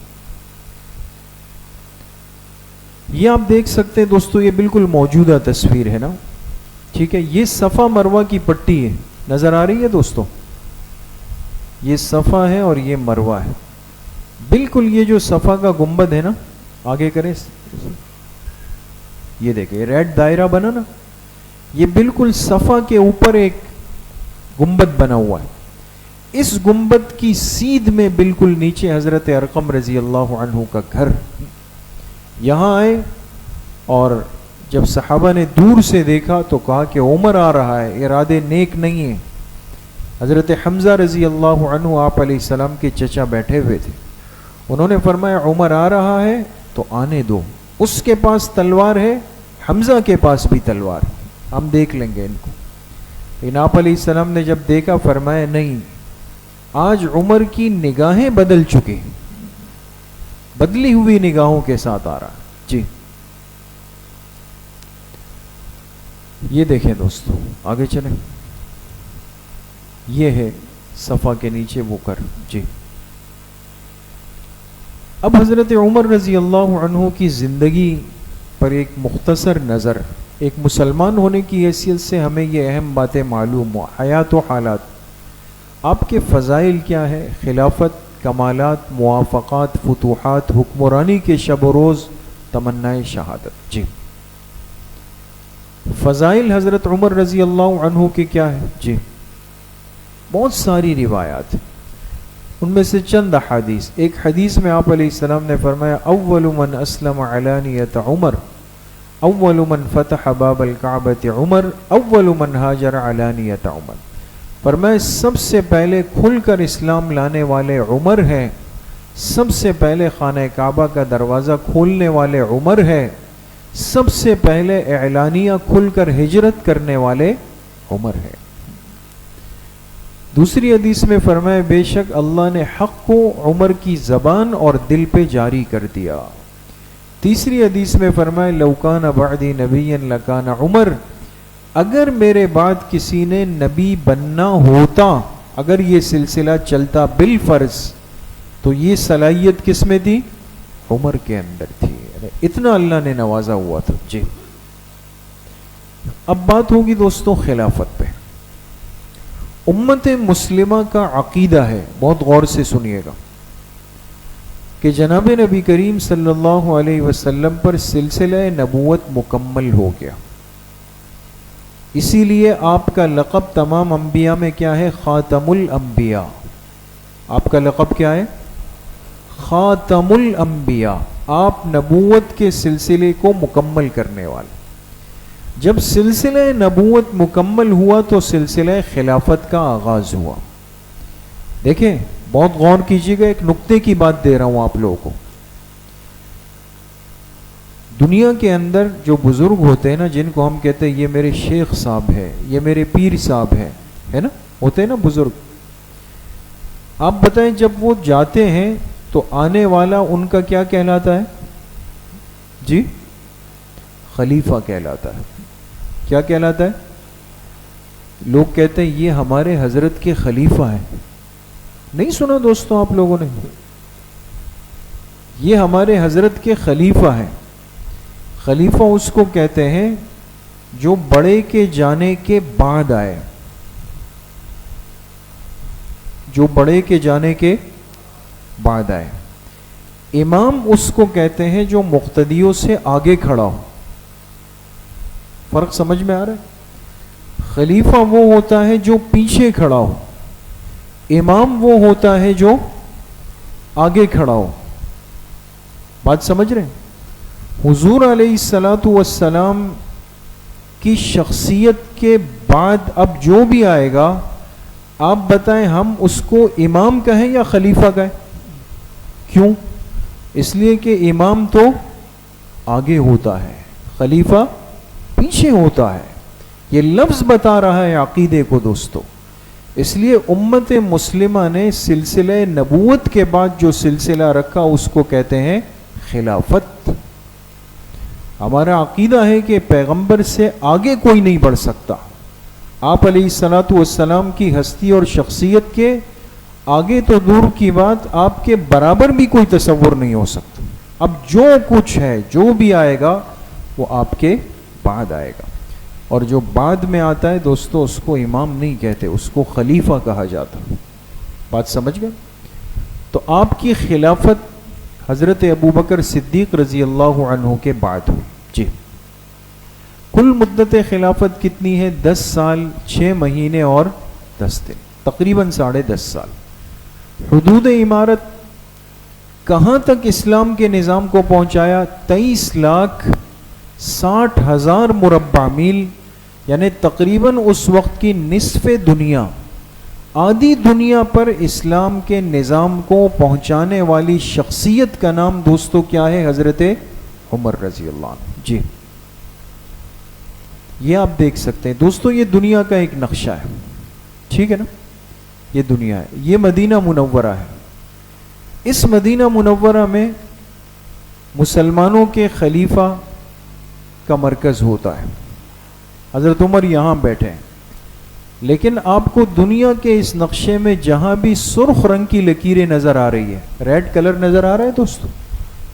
Speaker 2: یہ آپ دیکھ سکتے ہیں دوستو، یہ بالکل موجودہ تصویر ہے نا. ٹھیک ہے، یہ صفا مروہ کی پٹی ہے، نظر آ رہی ہے دوستو. یہ صفا ہے اور یہ مروہ ہے. بالکل یہ جو صفا کا گنبد ہے نا، آگے کریں، یہ دیکھیں ریڈ دائرہ بنا نا، یہ بالکل صفا کے اوپر ایک گنبد بنا ہوا ہے. اس گنبد کی سیدھ میں بالکل نیچے حضرت ارقم رضی اللہ عنہ کا گھر. یہاں آئے اور جب صحابہ نے دور سے دیکھا تو کہا کہ عمر آ رہا ہے، ارادے نیک نہیں ہیں. حضرت حمزہ رضی اللہ عنہ آپ علیہ السلام کے چچا بیٹھے ہوئے تھے. انہوں نے فرمایا عمر آ رہا ہے تو آنے دو, اس کے پاس تلوار ہے, حمزہ کے پاس بھی تلوار, ہم دیکھ لیں گے ان کو. لیکن آپ علیہ السلام نے جب دیکھا فرمایا نہیں, آج عمر کی نگاہیں بدل چکی, بدلی ہوئی نگاہوں کے ساتھ آ رہا. جی یہ دیکھیں دوستو, آگے چلیں. یہ ہے صفا کے نیچے وہ کر. جی اب حضرت عمر رضی اللہ عنہ کی زندگی پر ایک مختصر نظر, ایک مسلمان ہونے کی حیثیت سے ہمیں یہ اہم باتیں معلوم ہو. حیات و حالات, آپ کے فضائل کیا ہے, خلافت, کمالات, موافقات, فتوحات, حکمرانی کے شب و روز, تمنائے شہادت. جی فضائل حضرت عمر رضی اللہ عنہ کے کیا ہے؟ جی بہت ساری روایات, ان میں سے چند احادیث. ایک حدیث میں آپ علیہ السلام نے فرمایا اول من اسلم علانیت عمر, اول من فتح باب الکعبۃ عمر, اول من ہاجر علانیت عمر. فرمایا سب سے پہلے کھل کر اسلام لانے والے عمر ہیں, سب سے پہلے خانہ کعبہ کا دروازہ کھولنے والے عمر ہیں, سب سے پہلے اعلانیہ کھل کر ہجرت کرنے والے عمر ہیں. دوسری حدیث میں فرمایا بے شک اللہ نے حق کو عمر کی زبان اور دل پہ جاری کر دیا. تیسری حدیث میں فرمایا لو کان بعدی نبی لکان عمر, اگر میرے بعد کسی نے نبی بننا ہوتا, اگر یہ سلسلہ چلتا بالفرض, تو یہ صلاحیت کس میں تھی؟ عمر کے اندر تھی. اتنا اللہ نے نوازا ہوا تھا. جی اب بات ہوگی دوستوں خلافت پہ. امت مسلمہ کا عقیدہ ہے, بہت غور سے سنیے گا, کہ جناب نبی کریم صلی اللہ علیہ وسلم پر سلسلہ نبوت مکمل ہو گیا. اسی لیے آپ کا لقب تمام انبیاء میں کیا ہے؟ خاتم الانبیاء. آپ کا لقب کیا ہے؟ خاتم الانبیاء. آپ نبوت کے سلسلے کو مکمل کرنے والے. جب سلسلہ نبوت مکمل ہوا تو سلسلہ خلافت کا آغاز ہوا. دیکھیں بہت غور کیجیے گا, ایک نقطے کی بات دے رہا ہوں آپ لوگوں کو. دنیا کے اندر جو بزرگ ہوتے ہیں نا, جن کو ہم کہتے ہیں یہ میرے شیخ صاحب ہے, یہ میرے پیر صاحب ہے نا, ہوتے ہیں نا بزرگ. آپ بتائیں جب وہ جاتے ہیں تو آنے والا ان کا کیا کہلاتا ہے؟ جی خلیفہ کہلاتا ہے. کیا کہلاتا ہے؟ لوگ کہتے ہیں یہ ہمارے حضرت کے خلیفہ ہیں. نہیں سنا دوستوں آپ لوگوں نے؟ یہ ہمارے حضرت کے خلیفہ ہیں. خلیفہ اس کو کہتے ہیں جو بڑے کے جانے کے بعد آئے, جو بڑے کے جانے کے بعد آئے. امام اس کو کہتے ہیں جو مقتدیوں سے آگے کھڑا ہو. فرق سمجھ میں آ رہا ہے؟ خلیفہ وہ ہوتا ہے جو پیچھے کھڑا ہو, امام وہ ہوتا ہے جو آگے کھڑا ہو. بات سمجھ رہے ہیں؟ حضور علیہ الصلاۃ والسلام کی شخصیت کے بعد اب جو بھی آئے گا, آپ بتائیں ہم اس کو امام کہیں یا خلیفہ کہیں؟ کیوں؟ اس لیے کہ امام تو آگے ہوتا ہے, خلیفہ پیچھے ہوتا ہے. یہ لفظ بتا رہا ہے عقیدے کو دوستو. اس لیے امت مسلمہ نے سلسلہ نبوت کے بعد جو سلسلہ رکھا اس کو کہتے ہیں خلافت. ہمارا عقیدہ ہے کہ پیغمبر سے آگے کوئی نہیں بڑھ سکتا. آپ علیہ الصلاۃ والسلام کی ہستی اور شخصیت کے آگے تو دور کی بات, آپ کے برابر بھی کوئی تصور نہیں ہو سکتا. اب جو کچھ ہے, جو بھی آئے گا وہ آپ کے بعد آئے گا. اور جو بعد میں آتا ہے دوستو اس کو امام نہیں کہتے, اس کو خلیفہ کہا جاتا. بات سمجھ گئے؟ تو آپ کی خلافت حضرت ابوبکر صدیق رضی اللہ عنہ کے بعد ہوئی. جی کل مدت خلافت کتنی ہے؟ 10 سال 6 مہینے اور 10 دن, تقریباً 10.5 سال. حدود امارت کہاں تک اسلام کے نظام کو پہنچایا؟ 23,60,000 مربع میل, یعنی تقریباً اس وقت کی نصف دنیا آدھی دنیا پر اسلام کے نظام کو پہنچانے والی شخصیت کا نام دوستو کیا ہے؟ حضرت عمر رضی اللہ عنہ. جی یہ آپ دیکھ سکتے ہیں دوستو، یہ دنیا کا ایک نقشہ ہے، ٹھیک ہے نا؟ یہ دنیا ہے، یہ مدینہ منورہ ہے. اس مدینہ منورہ میں مسلمانوں کے خلیفہ کا مرکز ہوتا ہے. حضرت عمر یہاں بیٹھے ہیں، لیکن آپ کو دنیا کے اس نقشے میں جہاں بھی سرخ رنگ کی لکیریں نظر آ رہی ہے، ریڈ کلر نظر آ رہا ہے دوستو،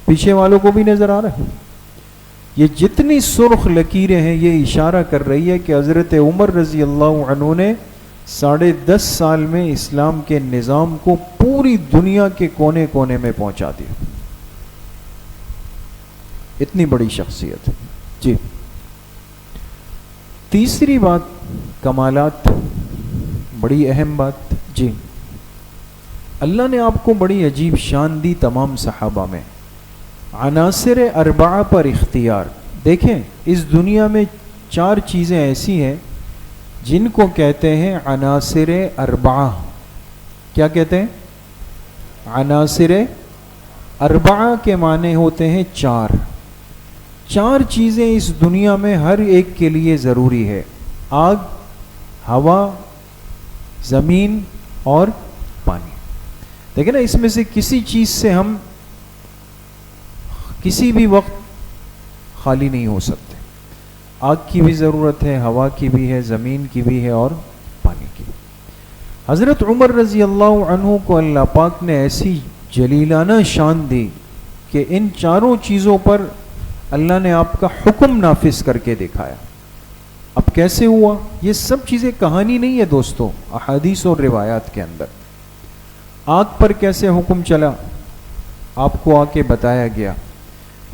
Speaker 2: پیچھے والوں کو بھی نظر آ رہا ہے، یہ جتنی سرخ لکیریں ہیں یہ اشارہ کر رہی ہے کہ حضرت عمر رضی اللہ عنہ نے 10.5 سال میں اسلام کے نظام کو پوری دنیا کے کونے کونے میں پہنچا دیا. اتنی بڑی شخصیت. جی تیسری بات، کمالات، بڑی اہم بات. جی اللہ نے آپ کو بڑی عجیب شان دی تمام صحابہ میں، عناصر اربعہ پر اختیار. دیکھیں اس دنیا میں 4 چیزیں ایسی ہیں جن کو کہتے ہیں عناصر اربعہ. کیا کہتے ہیں؟ عناصر اربعہ کے معنی ہوتے ہیں 4. 4 چیزیں اس دنیا میں ہر ایک کے لیے ضروری ہے: آگ، ہوا، زمین اور پانی. دیکھیں نا، اس میں سے کسی چیز سے ہم کسی بھی وقت خالی نہیں ہو سکتے. آگ کی بھی ضرورت ہے، ہوا کی بھی ہے، زمین کی بھی ہے اور پانی کی. حضرت عمر رضی اللہ عنہ کو اللہ پاک نے ایسی جلیلانہ شان دی کہ ان 4 چیزوں پر اللہ نے آپ کا حکم نافذ کر کے دکھایا. اب کیسے ہوا؟ یہ سب چیزیں کہانی نہیں ہے دوستو، احادیث اور روایات کے اندر. آگ پر کیسے حکم چلا آپ کو آ کے بتایا گیا.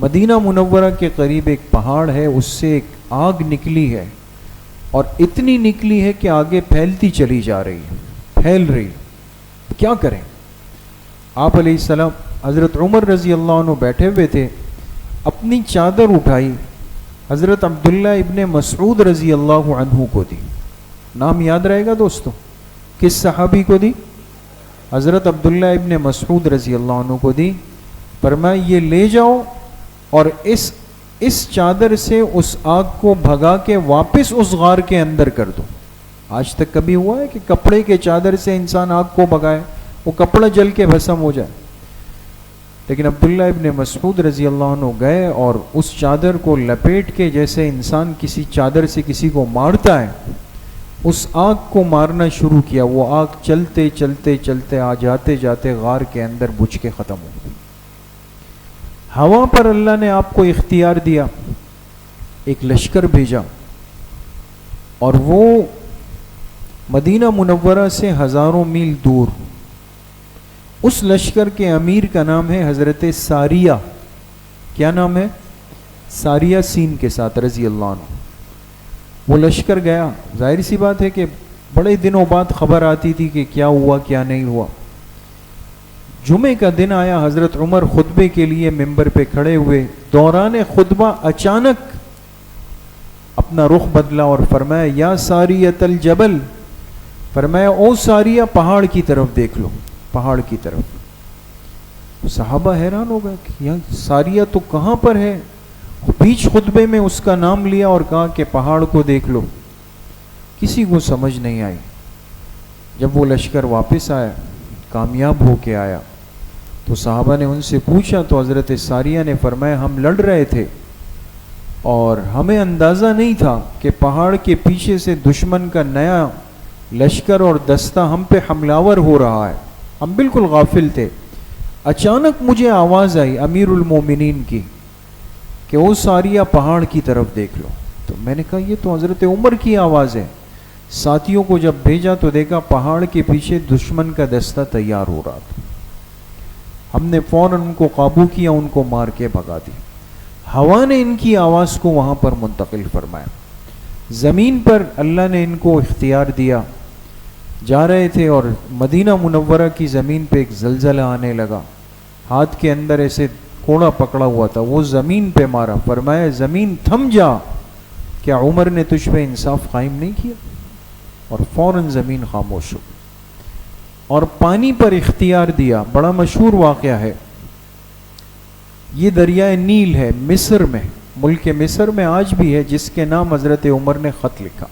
Speaker 2: مدینہ منورہ کے قریب ایک پہاڑ ہے، اس سے ایک آگ نکلی ہے اور اتنی نکلی ہے کہ آگے پھیلتی چلی جا رہی ہے، پھیل رہی. کیا کریں؟ آپ علیہ السلام، حضرت عمر رضی اللہ عنہ بیٹھے ہوئے تھے، اپنی چادر اٹھائی، حضرت عبداللہ ابن مسعود رضی اللہ عنہ کو دی. نام یاد رہے گا دوستو، کس صحابی کو دی؟ حضرت عبداللہ ابن مسعود رضی اللہ عنہ کو دی. فرمایا یہ لے جاؤ اور اس چادر سے اس آگ کو بھگا کے واپس اس غار کے اندر کر دو. آج تک کبھی ہوا ہے کہ کپڑے کے چادر سے انسان آگ کو بھگائے، وہ کپڑا جل کے بھسم ہو جائے؟ لیکن عبداللہ ابن مسعود رضی اللہ عنہ گئے اور اس چادر کو لپیٹ کے، جیسے انسان کسی چادر سے کسی کو مارتا ہے، اس آگ کو مارنا شروع کیا. وہ آگ چلتے چلتے چلتے جاتے جاتے غار کے اندر بجھ کے ختم ہو گئی. ہوا پر اللہ نے آپ کو اختیار دیا، ایک لشکر بھیجا اور وہ مدینہ منورہ سے ہزاروں میل دور، اس لشکر کے امیر کا نام ہے حضرت ساریہ. کیا نام ہے؟ ساریہ سین کے ساتھ رضی اللہ عنہ. وہ لشکر گیا، ظاہر سی بات ہے کہ بڑے دنوں بعد خبر آتی تھی کہ کیا ہوا کیا نہیں ہوا. جمعے کا دن آیا، حضرت عمر خطبے کے لیے ممبر پہ کھڑے ہوئے. دوران خطبہ اچانک اپنا رخ بدلا اور فرمایا یا ساریۃ الجبل، فرمایا او ساریہ پہاڑ کی طرف دیکھ لو، پہاڑ کی طرف. صحابہ حیران ہو گئے کہ یہاں ساریہ تو کہاں پر ہے؟ بیچ خطبے میں اس کا نام لیا اور کہا کہ پہاڑ کو دیکھ لو. کسی کو سمجھ نہیں آئی. جب وہ لشکر واپس آیا، کامیاب ہو کے آیا، تو صحابہ نے ان سے پوچھا تو حضرت ساریہ نے فرمایا ہم لڑ رہے تھے اور ہمیں اندازہ نہیں تھا کہ پہاڑ کے پیچھے سے دشمن کا نیا لشکر اور دستہ ہم پہ حملہ ہو رہا ہے، ہم بالکل غافل تھے. اچانک مجھے آواز آئی امیر المومنین کی کہ وہ ساریہ پہاڑ کی طرف دیکھ لو. تو میں نے کہا یہ تو حضرت عمر کی آواز ہے. ساتھیوں کو جب بھیجا تو دیکھا پہاڑ کے پیچھے دشمن کا دستہ تیار ہو رہا تھا. ہم نے فوراً ان کو قابو کیا، ان کو مار کے بھگا دیا. ہوا نے ان کی آواز کو وہاں پر منتقل فرمایا. زمین پر اللہ نے ان کو اختیار دیا. جا رہے تھے اور مدینہ منورہ کی زمین پہ ایک زلزلہ آنے لگا. ہاتھ کے اندر ایسے کوڑا پکڑا ہوا تھا، وہ زمین پہ مارا. فرمایا زمین تھم جا، کیا عمر نے تجھ پہ انصاف قائم نہیں کیا؟ اور فوراً زمین خاموش ہو. اور پانی پر اختیار دیا. بڑا مشہور واقعہ ہے. یہ دریائے نیل ہے مصر میں، ملک مصر میں آج بھی ہے، جس کے نام حضرت عمر نے خط لکھا.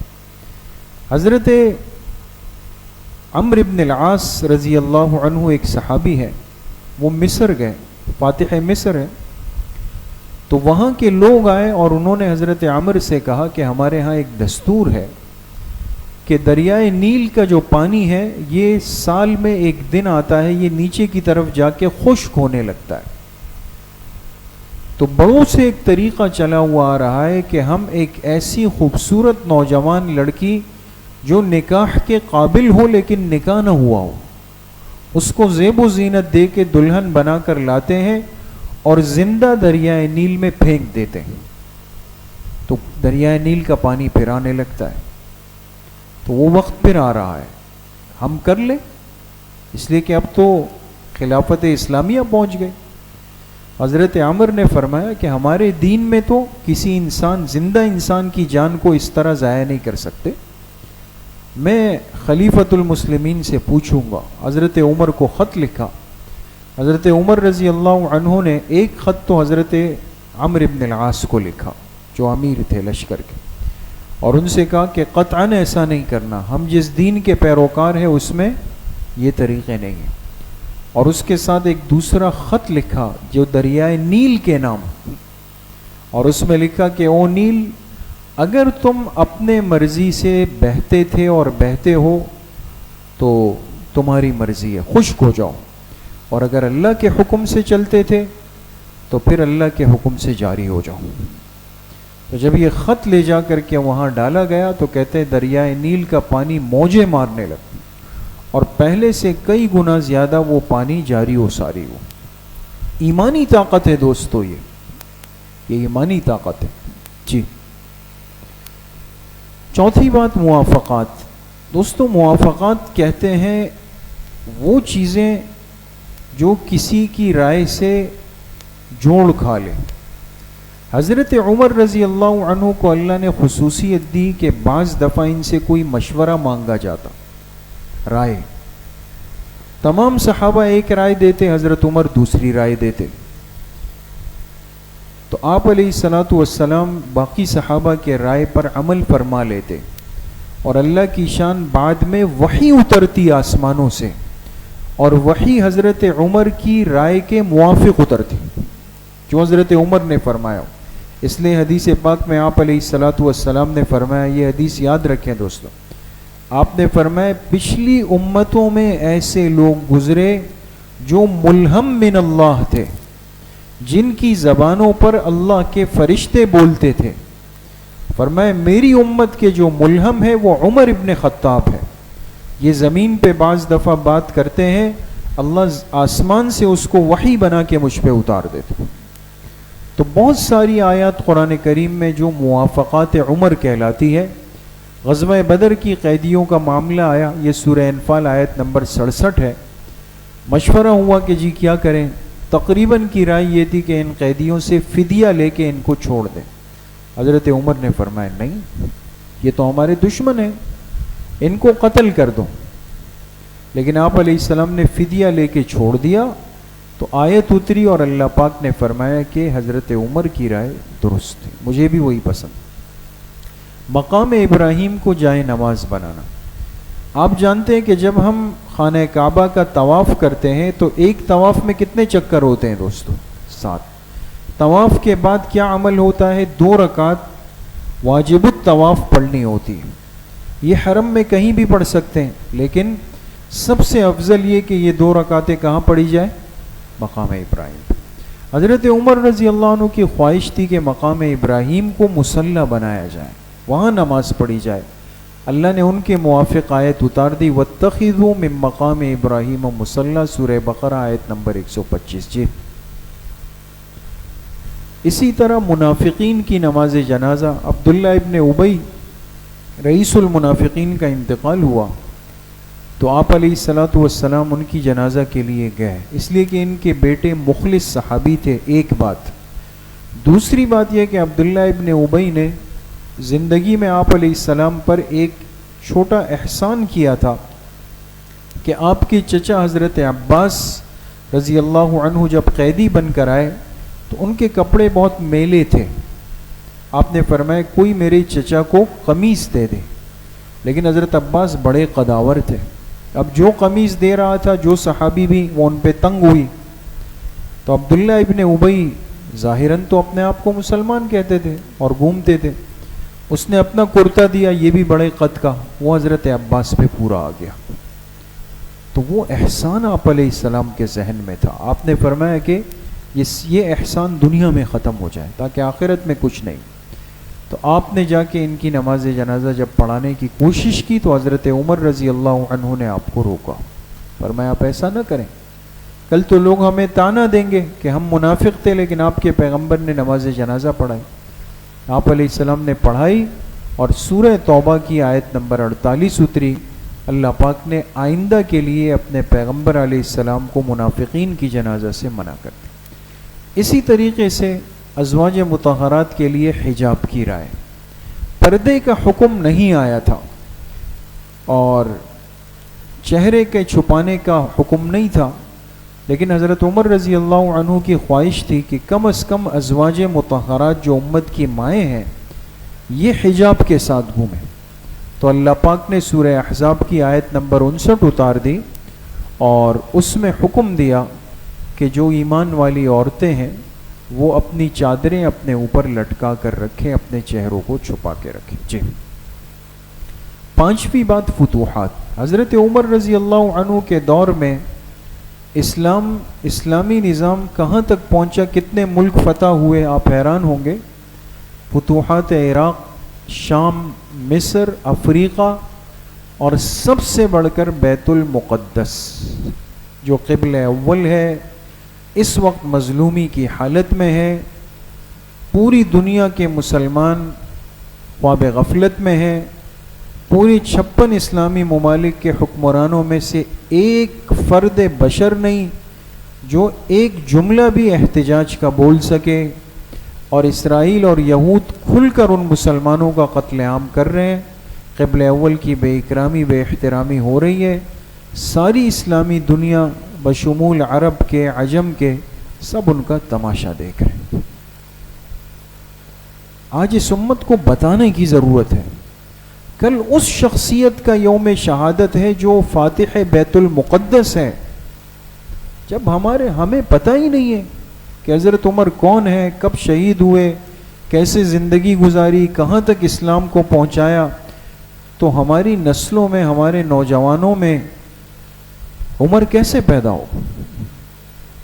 Speaker 2: حضرت عمرو بن العاص رضی اللہ عنہ ایک صحابی ہے، وہ مصر گئے، فاتح مصر ہے. تو وہاں کے لوگ آئے اور انہوں نے حضرت عمرو سے کہا کہ ہمارے ہاں ایک دستور ہے کہ دریائے نیل کا جو پانی ہے یہ سال میں ایک دن آتا ہے، یہ نیچے کی طرف جا کے خشک ہونے لگتا ہے. تو بڑوں سے ایک طریقہ چلا ہوا آ رہا ہے کہ ہم ایک ایسی خوبصورت نوجوان لڑکی جو نکاح کے قابل ہو لیکن نکاح نہ ہوا ہو، اس کو زیب و زینت دے کے دلہن بنا کر لاتے ہیں اور زندہ دریائے نیل میں پھینک دیتے ہیں. تو دریائے نیل کا پانی پھر آنے لگتا ہے. تو وہ وقت پھر آ رہا ہے، ہم کر لیں، اس لیے کہ اب تو خلافت اسلامیہ پہنچ گئے. حضرت عمر نے فرمایا کہ ہمارے دین میں تو کسی انسان، زندہ انسان کی جان کو اس طرح ضائع نہیں کر سکتے، میں خلیفۃ المسلمین سے پوچھوں گا. حضرت عمر کو خط لکھا. حضرت عمر رضی اللہ عنہ نے ایک خط تو حضرت عمرو بن العاص کو لکھا جو امیر تھے لشکر کے، اور ان سے کہا کہ قطعاً ایسا نہیں کرنا، ہم جس دین کے پیروکار ہیں اس میں یہ طریقے نہیں ہیں. اور اس کے ساتھ ایک دوسرا خط لکھا جو دریائے نیل کے نام، اور اس میں لکھا کہ او نیل، اگر تم اپنے مرضی سے بہتے تھے اور بہتے ہو تو تمہاری مرضی ہے، خشک ہو جاؤ، اور اگر اللہ کے حکم سے چلتے تھے تو پھر اللہ کے حکم سے جاری ہو جاؤ. تو جب یہ خط لے جا کر کے وہاں ڈالا گیا تو کہتے ہیں دریائے نیل کا پانی موجیں مارنے لگا اور پہلے سے کئی گنا زیادہ وہ پانی جاری و ساری ہو. ایمانی طاقت ہے دوستو، یہ ایمانی طاقت ہے. جی چوتھی بات موافقات. دوستو موافقات کہتے ہیں وہ چیزیں جو کسی کی رائے سے جوڑ کھا لیں. حضرت عمر رضی اللہ عنہ کو اللہ نے خصوصیت دی کہ بعض دفعہ ان سے کوئی مشورہ مانگا جاتا، رائے. تمام صحابہ ایک رائے دیتے، حضرت عمر دوسری رائے دیتے. تو آپ علیہ الصلوۃ والسلام باقی صحابہ کے رائے پر عمل فرما لیتے، اور اللہ کی شان بعد میں وحی اترتی آسمانوں سے، اور وحی حضرت عمر کی رائے کے موافق اترتی جو حضرت عمر نے فرمایا. اس لیے حدیث پاک میں آپ علیہ الصلوۃ والسلام نے فرمایا، یہ حدیث یاد رکھیں دوستو، آپ نے فرمایا پچھلی امتوں میں ایسے لوگ گزرے جو ملہم من اللہ تھے، جن کی زبانوں پر اللہ کے فرشتے بولتے تھے. فرمایا میری امت کے جو ملہم ہے وہ عمر ابن خطاب ہے. یہ زمین پہ بعض دفعہ بات کرتے ہیں، اللہ آسمان سے اس کو وحی بنا کے مجھ پہ اتار دیتے. تو بہت ساری آیات قرآن کریم میں جو موافقات عمر کہلاتی ہے. غزوہ بدر کی قیدیوں کا معاملہ آیا، یہ سورہ انفال آیت نمبر 67 ہے. مشورہ ہوا کہ جی کیا کریں. تقریباً کی رائے یہ تھی کہ ان قیدیوں سے فدیہ لے کے ان کو چھوڑ دیں. حضرت عمر نے فرمایا نہیں، یہ تو ہمارے دشمن ہیں، ان کو قتل کر دو. لیکن آپ علیہ السلام نے فدیہ لے کے چھوڑ دیا. تو آیت اتری اور اللہ پاک نے فرمایا کہ حضرت عمر کی رائے درست ہے، مجھے بھی وہی پسند. مقام ابراہیم کو جائے نماز بنانا. آپ جانتے ہیں کہ جب ہم خانہ کعبہ کا طواف کرتے ہیں تو ایک طواف میں کتنے چکر ہوتے ہیں دوستو؟ 7. طواف کے بعد کیا عمل ہوتا ہے؟ 2 رکعت واجب الطواف پڑھنی ہوتی ہے. یہ حرم میں کہیں بھی پڑھ سکتے ہیں، لیکن سب سے افضل یہ کہ یہ 2 رکعتیں کہاں پڑھی جائے؟ مقام ابراہیم. حضرت عمر رضی اللہ عنہ کی خواہش تھی کہ مقام ابراہیم کو مصلی بنایا جائے، وہاں نماز پڑھی جائے. اللہ نے ان کے موافق آیت اتار دی، وَاتَّخِذُوا مِن مَّقَامِ إِبْرَاهِيمَ مُصَلًّى، سورہ بقرہ آیت نمبر 125. جی اسی طرح منافقین کی نماز جنازہ. عبداللہ ابن ابی رئیس المنافقین کا انتقال ہوا تو آپ علیہ الصلوۃ والسلام ان کی جنازہ کے لیے گئے، اس لیے کہ ان کے بیٹے مخلص صحابی تھے. ایک بات. دوسری بات یہ کہ عبداللہ ابن ابی نے زندگی میں آپ علیہ السلام پر ایک چھوٹا احسان کیا تھا کہ آپ کے چچا حضرت عباس رضی اللہ عنہ جب قیدی بن کر آئے تو ان کے کپڑے بہت میلے تھے. آپ نے فرمایا کوئی میرے چچا کو قمیص دے دے. لیکن حضرت عباس بڑے قداور تھے. اب جو قمیص دے رہا تھا جو صحابی بھی وہ ان پہ تنگ ہوئی. تو عبداللہ ابن ابی ظاہراً تو اپنے آپ کو مسلمان کہتے تھے اور گھومتے تھے, اس نے اپنا کرتا دیا, یہ بھی بڑے قد کا, وہ حضرت عباس پہ پورا آ گیا. تو وہ احسان آپ علیہ السلام کے ذہن میں تھا. آپ نے فرمایا کہ یہ احسان دنیا میں ختم ہو جائے تاکہ آخرت میں کچھ نہیں. تو آپ نے جا کے ان کی نماز جنازہ جب پڑھانے کی کوشش کی تو حضرت عمر رضی اللہ عنہ نے آپ کو روکا. فرمایا آپ ایسا نہ کریں, کل تو لوگ ہمیں تانا دیں گے کہ ہم منافق تھے لیکن آپ کے پیغمبر نے نماز جنازہ پڑھائی. آپ علیہ السلام نے پڑھائی اور سورہ توبہ کی آیت نمبر 48 اتری. اللہ پاک نے آئندہ کے لیے اپنے پیغمبر علیہ السلام کو منافقین کی جنازہ سے منع کر دی. اسی طریقے سے ازواج مطہرات کے لیے حجاب کی رائے, پردے کا حکم نہیں آیا تھا اور چہرے کے چھپانے کا حکم نہیں تھا, لیکن حضرت عمر رضی اللہ عنہ کی خواہش تھی کہ کم از کم ازواج مطہرات جو امت کی مائیں ہیں یہ حجاب کے ساتھ گھومیں. تو اللہ پاک نے سورہ احزاب کی آیت نمبر 59 اتار دی اور اس میں حکم دیا کہ جو ایمان والی عورتیں ہیں وہ اپنی چادریں اپنے اوپر لٹکا کر رکھیں, اپنے چہروں کو چھپا کے رکھیں. جی, پانچویں بات فتوحات. حضرت عمر رضی اللہ عنہ کے دور میں اسلامی نظام کہاں تک پہنچا, کتنے ملک فتح ہوئے, آپ حیران ہوں گے. فتوحات عراق, شام, مصر, افریقہ اور سب سے بڑھ کر بیت المقدس جو قبلہ اول ہے, اس وقت مظلومی کی حالت میں ہے. پوری دنیا کے مسلمان خواب غفلت میں ہیں. پوری 56 اسلامی ممالک کے حکمرانوں میں سے ایک فرد بشر نہیں جو ایک جملہ بھی احتجاج کا بول سکے, اور اسرائیل اور یہود کھل کر ان مسلمانوں کا قتل عام کر رہے ہیں. قبلہ اول کی بے اکرامی بے احترامی ہو رہی ہے. ساری اسلامی دنیا بشمول عرب کے, عجم کے, سب ان کا تماشا دیکھ رہے ہیں. آج اس امت کو بتانے کی ضرورت ہے. کل اس شخصیت کا یوم شہادت ہے جو فاتح بیت المقدس ہے. جب ہمیں پتہ ہی نہیں ہے کہ حضرت عمر کون ہے, کب شہید ہوئے, کیسے زندگی گزاری, کہاں تک اسلام کو پہنچایا, تو ہماری نسلوں میں, ہمارے نوجوانوں میں عمر کیسے پیدا ہو.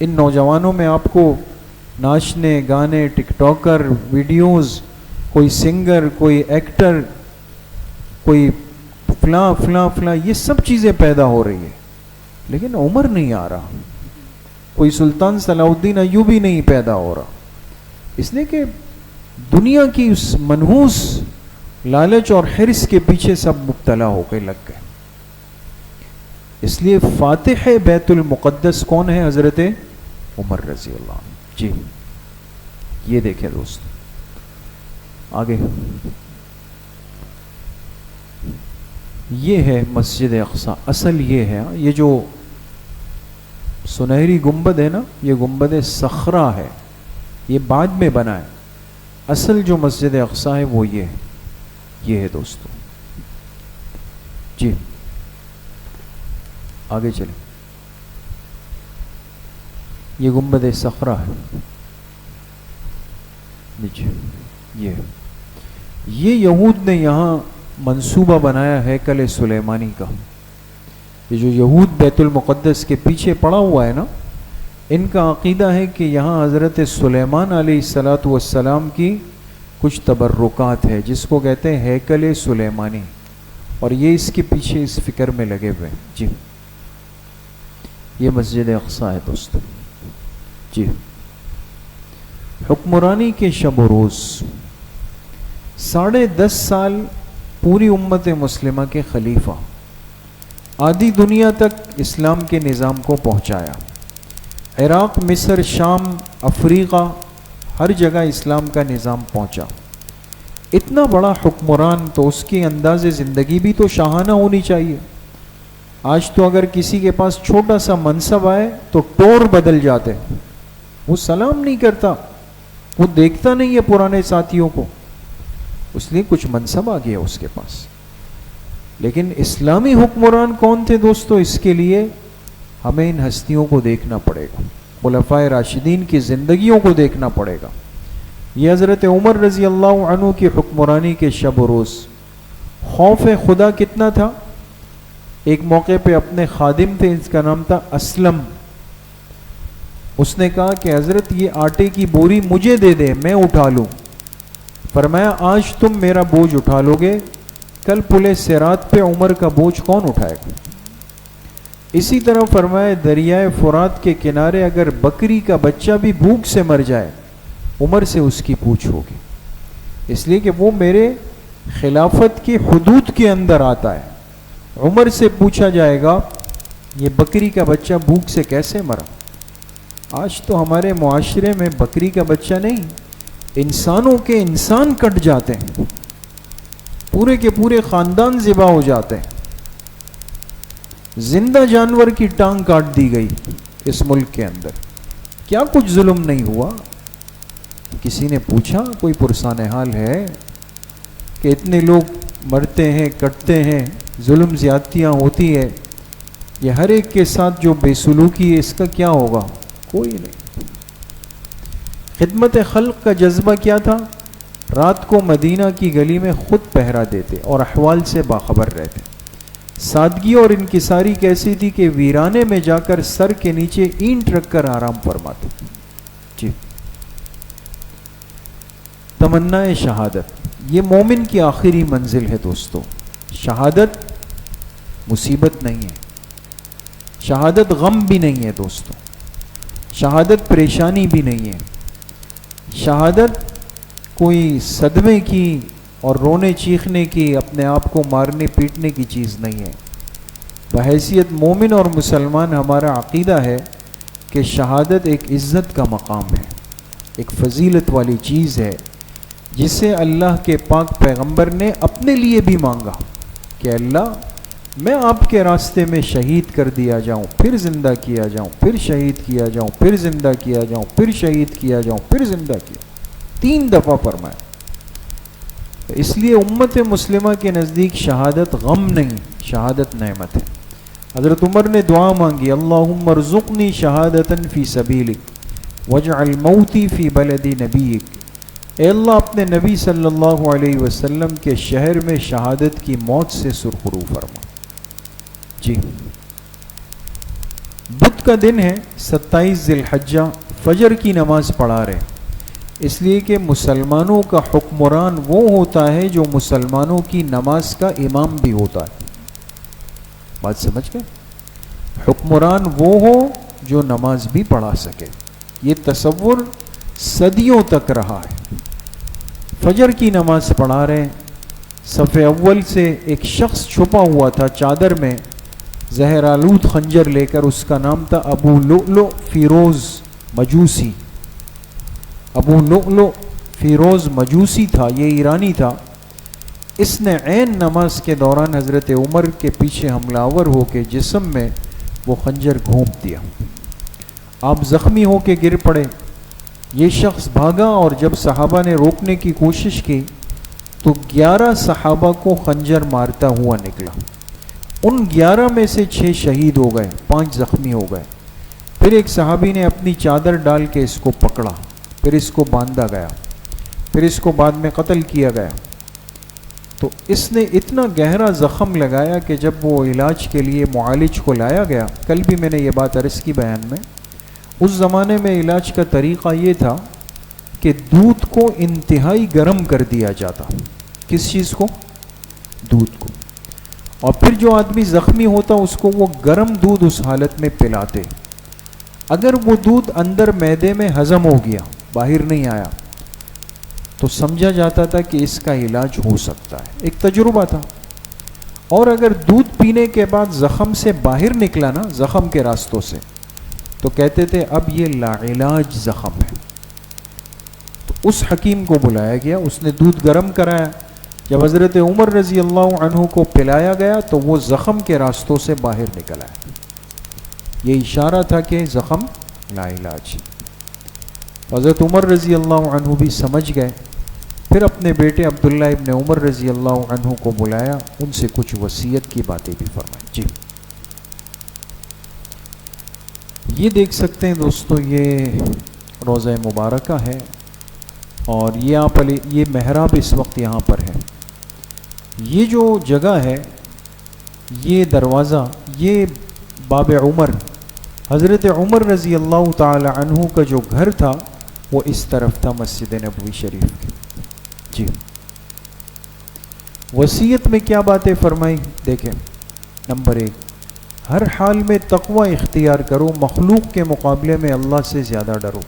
Speaker 2: ان نوجوانوں میں آپ کو ناچنے گانے, ٹک ٹاکر, ویڈیوز, کوئی سنگر, کوئی ایکٹر, کوئی فلاں فلاں فلاں, یہ سب چیزیں پیدا ہو رہی ہے, لیکن عمر نہیں آ رہا. کوئی سلطان صلاح الدین ایوبی نہیں پیدا ہو رہا, اس لیے کہ دنیا کی اس منحوس لالچ اور حرص کے پیچھے سب مبتلا ہو کے لگ گئے. اس لیے فاتح بیت المقدس کون ہے؟ حضرت عمر رضی اللہ عنہ. جی, یہ دیکھیں دوست, آگے یہ ہے مسجد اقصی. اصل یہ ہے, یہ جو سنہری گنبد ہے نا, یہ گنبد صخرہ ہے, یہ بعد میں بنا ہے. اصل جو مسجد اقصی ہے وہ یہ ہے دوستو. جی, آگے چلیں. یہ گنبد صخرہ ہے. یہ یہود نے یہاں منصوبہ بنایا ہے ہیکل سلیمانی کا. یہ جو یہود بیت المقدس کے پیچھے پڑا ہوا ہے نا, ان کا عقیدہ ہے کہ یہاں حضرت سلیمان علیہ السلام کی کچھ تبرکات ہے جس کو کہتے ہیں ہیکل سلیمانی, اور یہ اس کے پیچھے اس فکر میں لگے ہوئے. جی, یہ مسجد اقصی ہے دوست. جی, حکمرانی کے شب و روز 10.5 سال پوری امت مسلمہ کے خلیفہ, آدھی دنیا تک اسلام کے نظام کو پہنچایا. عراق, مصر, شام, افریقہ, ہر جگہ اسلام کا نظام پہنچا. اتنا بڑا حکمران, تو اس کی انداز زندگی بھی تو شاہانہ ہونی چاہیے. آج تو اگر کسی کے پاس چھوٹا سا منصب آئے تو ٹور بدل جاتے، وہ سلام نہیں کرتا، وہ دیکھتا نہیں ہے پرانے ساتھیوں کو، اس لیے کچھ منصب آ گیا اس کے پاس۔ لیکن اسلامی حکمران کون تھے دوستو؟ اس کے لیے ہمیں ان ہستیوں کو دیکھنا پڑے گا، خلفائے راشدین کی زندگیوں کو دیکھنا پڑے گا۔ یہ حضرت عمر رضی اللہ عنہ کی حکمرانی کے شب و روز خوف خدا کتنا تھا۔ ایک موقع پہ اپنے خادم تھے، اس کا نام تھا اسلم، اس نے کہا کہ حضرت یہ آٹے کی بوری مجھے دے دے، میں اٹھا لوں۔ فرمایا آج تم میرا بوجھ اٹھا لو گے، کل پلے صراط پہ عمر کا بوجھ کون اٹھائے گا؟ اسی طرح فرمایا دریائے فرات کے کنارے اگر بکری کا بچہ بھی بھوک سے مر جائے، عمر سے اس کی پوچھ ہوگی، اس لیے کہ وہ میرے خلافت کی حدود کے اندر آتا ہے۔ عمر سے پوچھا جائے گا یہ بکری کا بچہ بھوک سے کیسے مرا۔ آج تو ہمارے معاشرے میں بکری کا بچہ نہیں، انسانوں کے انسان کٹ جاتے ہیں، پورے کے پورے خاندان ذبح ہو جاتے ہیں، زندہ جانور کی ٹانگ کاٹ دی گئی اس ملک کے اندر۔ کیا کچھ ظلم نہیں ہوا؟ کسی نے پوچھا؟ کوئی پرسان حال ہے کہ اتنے لوگ مرتے ہیں، کٹتے ہیں، ظلم زیادتیاں ہوتی ہے، یہ ہر ایک کے ساتھ جو بے سلوکی ہے اس کا کیا ہوگا؟ کوئی نہیں۔ خدمت خلق کا جذبہ کیا تھا؟ رات کو مدینہ کی گلی میں خود پہرا دیتے اور احوال سے باخبر رہتے۔ سادگی اور انکساری کیسی تھی کہ ویرانے میں جا کر سر کے نیچے اینٹ رکھ کر آرام فرماتے۔ جی، تمنا شہادت یہ مومن کی آخری منزل ہے دوستو۔ شہادت مصیبت نہیں ہے، شہادت غم بھی نہیں ہے دوستو، شہادت پریشانی بھی نہیں ہے، شہادت کوئی صدمے کی اور رونے چیخنے کی، اپنے آپ کو مارنے پیٹنے کی چیز نہیں ہے۔ بحیثیت مومن اور مسلمان ہمارا عقیدہ ہے کہ شہادت ایک عزت کا مقام ہے، ایک فضیلت والی چیز ہے، جسے اللہ کے پاک پیغمبر نے اپنے لیے بھی مانگا کہ اللہ میں آپ کے راستے میں شہید کر دیا جاؤں، پھر زندہ کیا جاؤں، پھر شہید کیا جاؤں، پھر زندہ کیا جاؤں، پھر شہید کیا جاؤں، پھر زندہ کیا، 3 دفعہ فرمایا۔ اس لیے امت مسلمہ کے نزدیک شہادت غم نہیں، شہادت نعمت ہے۔ حضرت عمر نے دعا مانگی، اللہم ارزقنی شہادتا فی سبیلک واجعل موتی فی بلد نبیک، اے اللہ اپنے نبی صلی اللہ علیہ وسلم کے شہر میں شہادت کی موت سے سرخرو فرما۔ جی، بدھ کا دن ہے، 27 ذی الحجہ، فجر کی نماز پڑھا رہے، اس لیے کہ مسلمانوں کا حکمران وہ ہوتا ہے جو مسلمانوں کی نماز کا امام بھی ہوتا ہے۔ بات سمجھ گئے؟ حکمران وہ ہو جو نماز بھی پڑھا سکے، یہ تصور صدیوں تک رہا ہے۔ فجر کی نماز پڑھا رہے، صف اول سے ایک شخص چھپا ہوا تھا چادر میں، زہر آلود خنجر لے کر، اس کا نام تھا ابو لؤلؤ فیروز مجوسی۔ ابو لؤلؤ فیروز مجوسی تھا، یہ ایرانی تھا۔ اس نے عین نماز کے دوران حضرت عمر کے پیچھے حملہ آور ہو کے جسم میں وہ خنجر گھونپ دیا، آپ زخمی ہو کے گر پڑے۔ یہ شخص بھاگا اور جب صحابہ نے روکنے کی کوشش کی تو 11 صحابہ کو خنجر مارتا ہوا نکلا، ان 11 میں سے 6 شہید ہو گئے، 5 زخمی ہو گئے۔ پھر ایک صحابی نے اپنی چادر ڈال کے اس کو پکڑا، پھر اس کو باندھا گیا، پھر اس کو بعد میں قتل کیا گیا۔ تو اس نے اتنا گہرا زخم لگایا کہ جب وہ علاج کے لیے معالج کو لایا گیا، کل بھی میں نے یہ بات عرض کی بیان میں، اس زمانے میں علاج کا طریقہ یہ تھا کہ دودھ کو انتہائی گرم کر دیا جاتا۔ کس چیز کو؟ دودھ کو۔ اور پھر جو آدمی زخمی ہوتا اس کو وہ گرم دودھ اس حالت میں پلاتے۔ اگر وہ دودھ اندر معدے میں ہضم ہو گیا، باہر نہیں آیا، تو سمجھا جاتا تھا کہ اس کا علاج ہو سکتا ہے، ایک تجربہ تھا۔ اور اگر دودھ پینے کے بعد زخم سے باہر نکلا نا، زخم کے راستوں سے، تو کہتے تھے اب یہ لا علاج زخم ہے۔ تو اس حکیم کو بلایا گیا، اس نے دودھ گرم کرایا، جب حضرت عمر رضی اللہ عنہ کو پلایا گیا تو وہ زخم کے راستوں سے باہر نکل آیا. یہ اشارہ تھا کہ زخم لا علاج. حضرت عمر رضی اللہ عنہ بھی سمجھ گئے. پھر اپنے بیٹے عبداللہ ابن عمر رضی اللہ عنہ کو بلایا, ان سے کچھ وصیت کی باتیں بھی فرمائیں. جی یہ دیکھ سکتے ہیں دوستو, یہ روضہ مبارکہ ہے اور یہ محراب اس وقت یہاں پر ہے. یہ جو جگہ ہے, یہ دروازہ, یہ باب عمر, حضرت عمر رضی اللہ تعالی عنہ کا جو گھر تھا وہ اس طرف تھا مسجد نبوی شریف کے. جی وصیت میں کیا باتیں فرمائی دیکھیں. نمبر 1, ہر حال میں تقوی اختیار کرو, مخلوق کے مقابلے میں اللہ سے زیادہ ڈرو.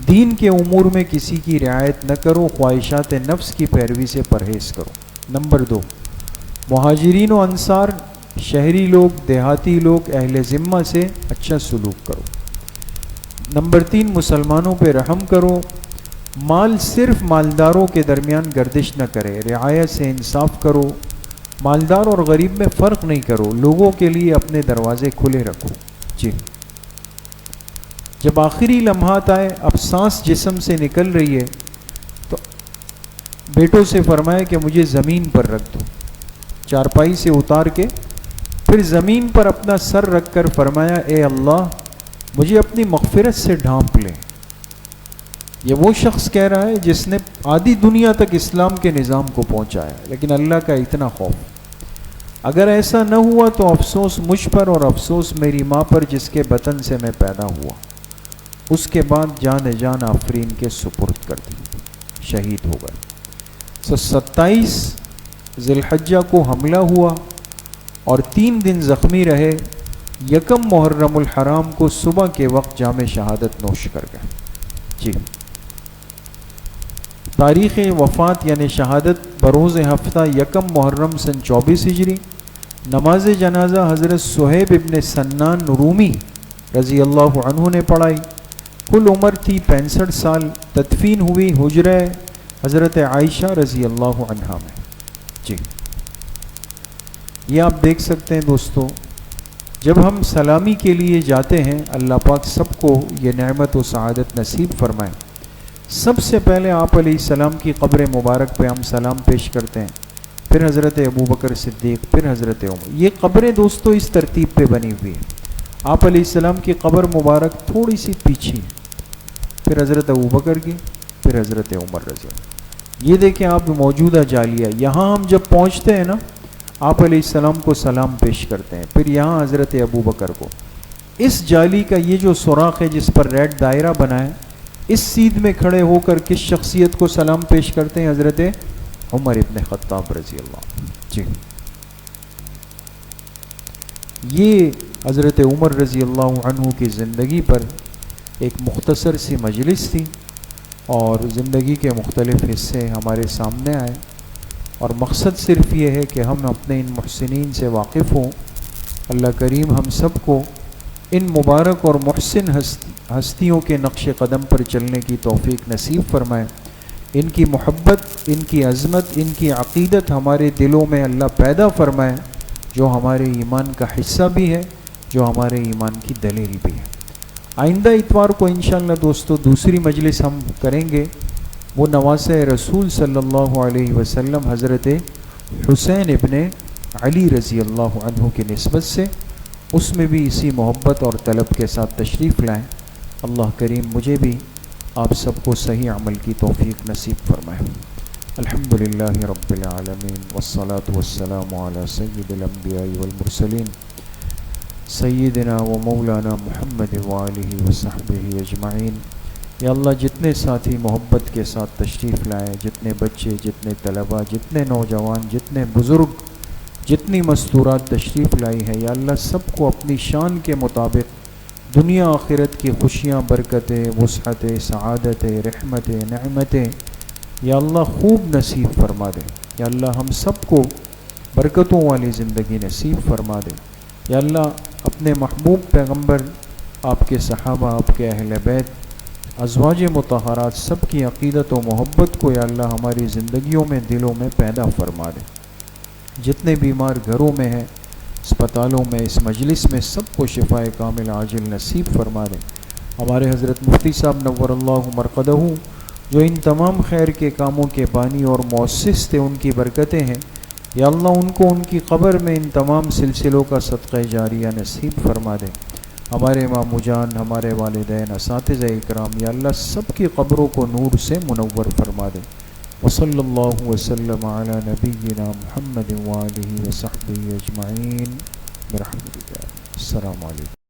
Speaker 2: دین کے امور میں کسی کی رعایت نہ کرو, خواہشات نفس کی پیروی سے پرہیز کرو. نمبر 2, مہاجرین و انصار, شہری لوگ, دیہاتی لوگ, اہل ذمہ سے اچھا سلوک کرو. نمبر 3, مسلمانوں پہ رحم کرو. مال صرف مالداروں کے درمیان گردش نہ کرے, رعایت سے انصاف کرو. مالدار اور غریب میں فرق نہیں کرو, لوگوں کے لیے اپنے دروازے کھلے رکھو. جی جب آخری لمحات آئے, اب سانس جسم سے نکل رہی ہے, تو بیٹوں سے فرمایا کہ مجھے زمین پر رکھ دو. چارپائی سے اتار کے پھر زمین پر اپنا سر رکھ کر فرمایا, اے اللہ مجھے اپنی مغفرت سے ڈھانپ لے. یہ وہ شخص کہہ رہا ہے جس نے آدھی دنیا تک اسلام کے نظام کو پہنچایا, لیکن اللہ کا اتنا خوف. اگر ایسا نہ ہوا تو افسوس مجھ پر اور افسوس میری ماں پر جس کے بطن سے میں پیدا ہوا. اس کے بعد جان آفرین کے سپرد کر دی, شہید ہو گئے. 27 ذی الحجہ کو حملہ ہوا اور 3 دن زخمی رہے. 1 محرم الحرام کو صبح کے وقت جام شہادت نوش کر گئے. جی تاریخ وفات یعنی شہادت بروز ہفتہ 1 محرم سن 24 ہجری. نماز جنازہ حضرت صہیب ابن سنان رومی رضی اللہ عنہ نے پڑھائی. کل عمر تھی 65 سال. تدفین ہوئی حجرہ حضرت عائشہ رضی اللہ عنہا میں. جی یہ آپ دیکھ سکتے ہیں دوستو, جب ہم سلامی کے لیے جاتے ہیں, اللہ پاک سب کو یہ نعمت و سعادت نصیب فرمائے. سب سے پہلے آپ علیہ السلام کی قبر مبارک پہ ہم سلام پیش کرتے ہیں, پھر حضرت ابوبکر صدیق, پھر حضرت عمر. یہ قبریں دوستو اس ترتیب پہ بنی ہوئی ہیں. آپ علیہ السلام کی قبر مبارک تھوڑی سی پیچھے, پھر حضرت ابوبکر کی, پھر حضرت عمر رضی اللہ. یہ دیکھیں آپ موجودہ جالیہ, یہاں ہم جب پہنچتے ہیں نا, آپ علیہ السلام کو سلام پیش کرتے ہیں, پھر یہاں حضرت ابوبکر کو. اس جالی کا یہ جو سوراخ ہے جس پر ریڈ دائرہ بنا ہے, اس سیدھ میں کھڑے ہو کر کس شخصیت کو سلام پیش کرتے ہیں؟ حضرت عمر ابن خطاب رضی اللہ. جی یہ حضرت عمر رضی اللہ عنہ کی زندگی پر ایک مختصر سی مجلس تھی, اور زندگی کے مختلف حصے ہمارے سامنے آئے, اور مقصد صرف یہ ہے کہ ہم اپنے ان محسنین سے واقف ہوں. اللہ کریم ہم سب کو ان مبارک اور محسن ہستیوں کے نقش قدم پر چلنے کی توفیق نصیب فرمائے. ان کی محبت, ان کی عظمت, ان کی عقیدت ہمارے دلوں میں اللہ پیدا فرمائے, جو ہمارے ایمان کا حصہ بھی ہے, جو ہمارے ایمان کی دلیل بھی ہے. آئندہ اتوار کو انشاءاللہ دوستو دوسری مجلس ہم کریں گے, وہ نواسہ رسول صلی اللہ علیہ وسلم حضرت حسین ابن علی رضی اللہ عنہ کی نسبت سے. اس میں بھی اسی محبت اور طلب کے ساتھ تشریف لائیں. اللہ کریم مجھے بھی آپ سب کو صحیح عمل کی توفیق نصیب فرمائے. الحمدللہ رب العالمین والصلاة والسلام علی سید الانبیاء والمرسلین سیدنا و مولانا محمد وآلہ وصحبہ اجمعین. یا اللہ جتنے ساتھی محبت کے ساتھ تشریف لائے, جتنے بچے, جتنے طلباء, جتنے نوجوان, جتنے بزرگ, جتنی مستورات تشریف لائی ہے, یا اللہ سب کو اپنی شان کے مطابق دنیا آخرت کی خوشیاں, برکتیں, وسعتیں, سعادتیں, رحمتیں, نعمتیں یا اللہ خوب نصیب فرما دے. یا اللہ ہم سب کو برکتوں والی زندگی نصیب فرما دے. یا اللہ اپنے محبوب پیغمبر, آپ کے صحابہ, آپ کے اہل بیت, ازواج مطہرات سب کی عقیدت و محبت کو یا اللہ ہماری زندگیوں میں دلوں میں پیدا فرما دے. جتنے بیمار گھروں میں ہیں، اسپتالوں میں، اس مجلس میں، سب کو شفائے کامل عاجل نصیب فرما دے. ہمارے حضرت مفتی صاحب نور اللہ مرقدہ جو ان تمام خیر کے کاموں کے بانی اور مؤسس تھے، ان کی برکتیں ہیں. یا اللہ ان کو ان کی قبر میں ان تمام سلسلوں کا صدقہ جاریہ نصیب فرما دے. ہمارے امام جان، ہمارے والدین، اساتذہ اکرام، یا اللہ سب کی قبروں کو نور سے منور فرما دے. وصلی اللہ وسلم علی نبینا محمد وآلہ وصحبہ اجمعین برحمتک. السلام علیکم.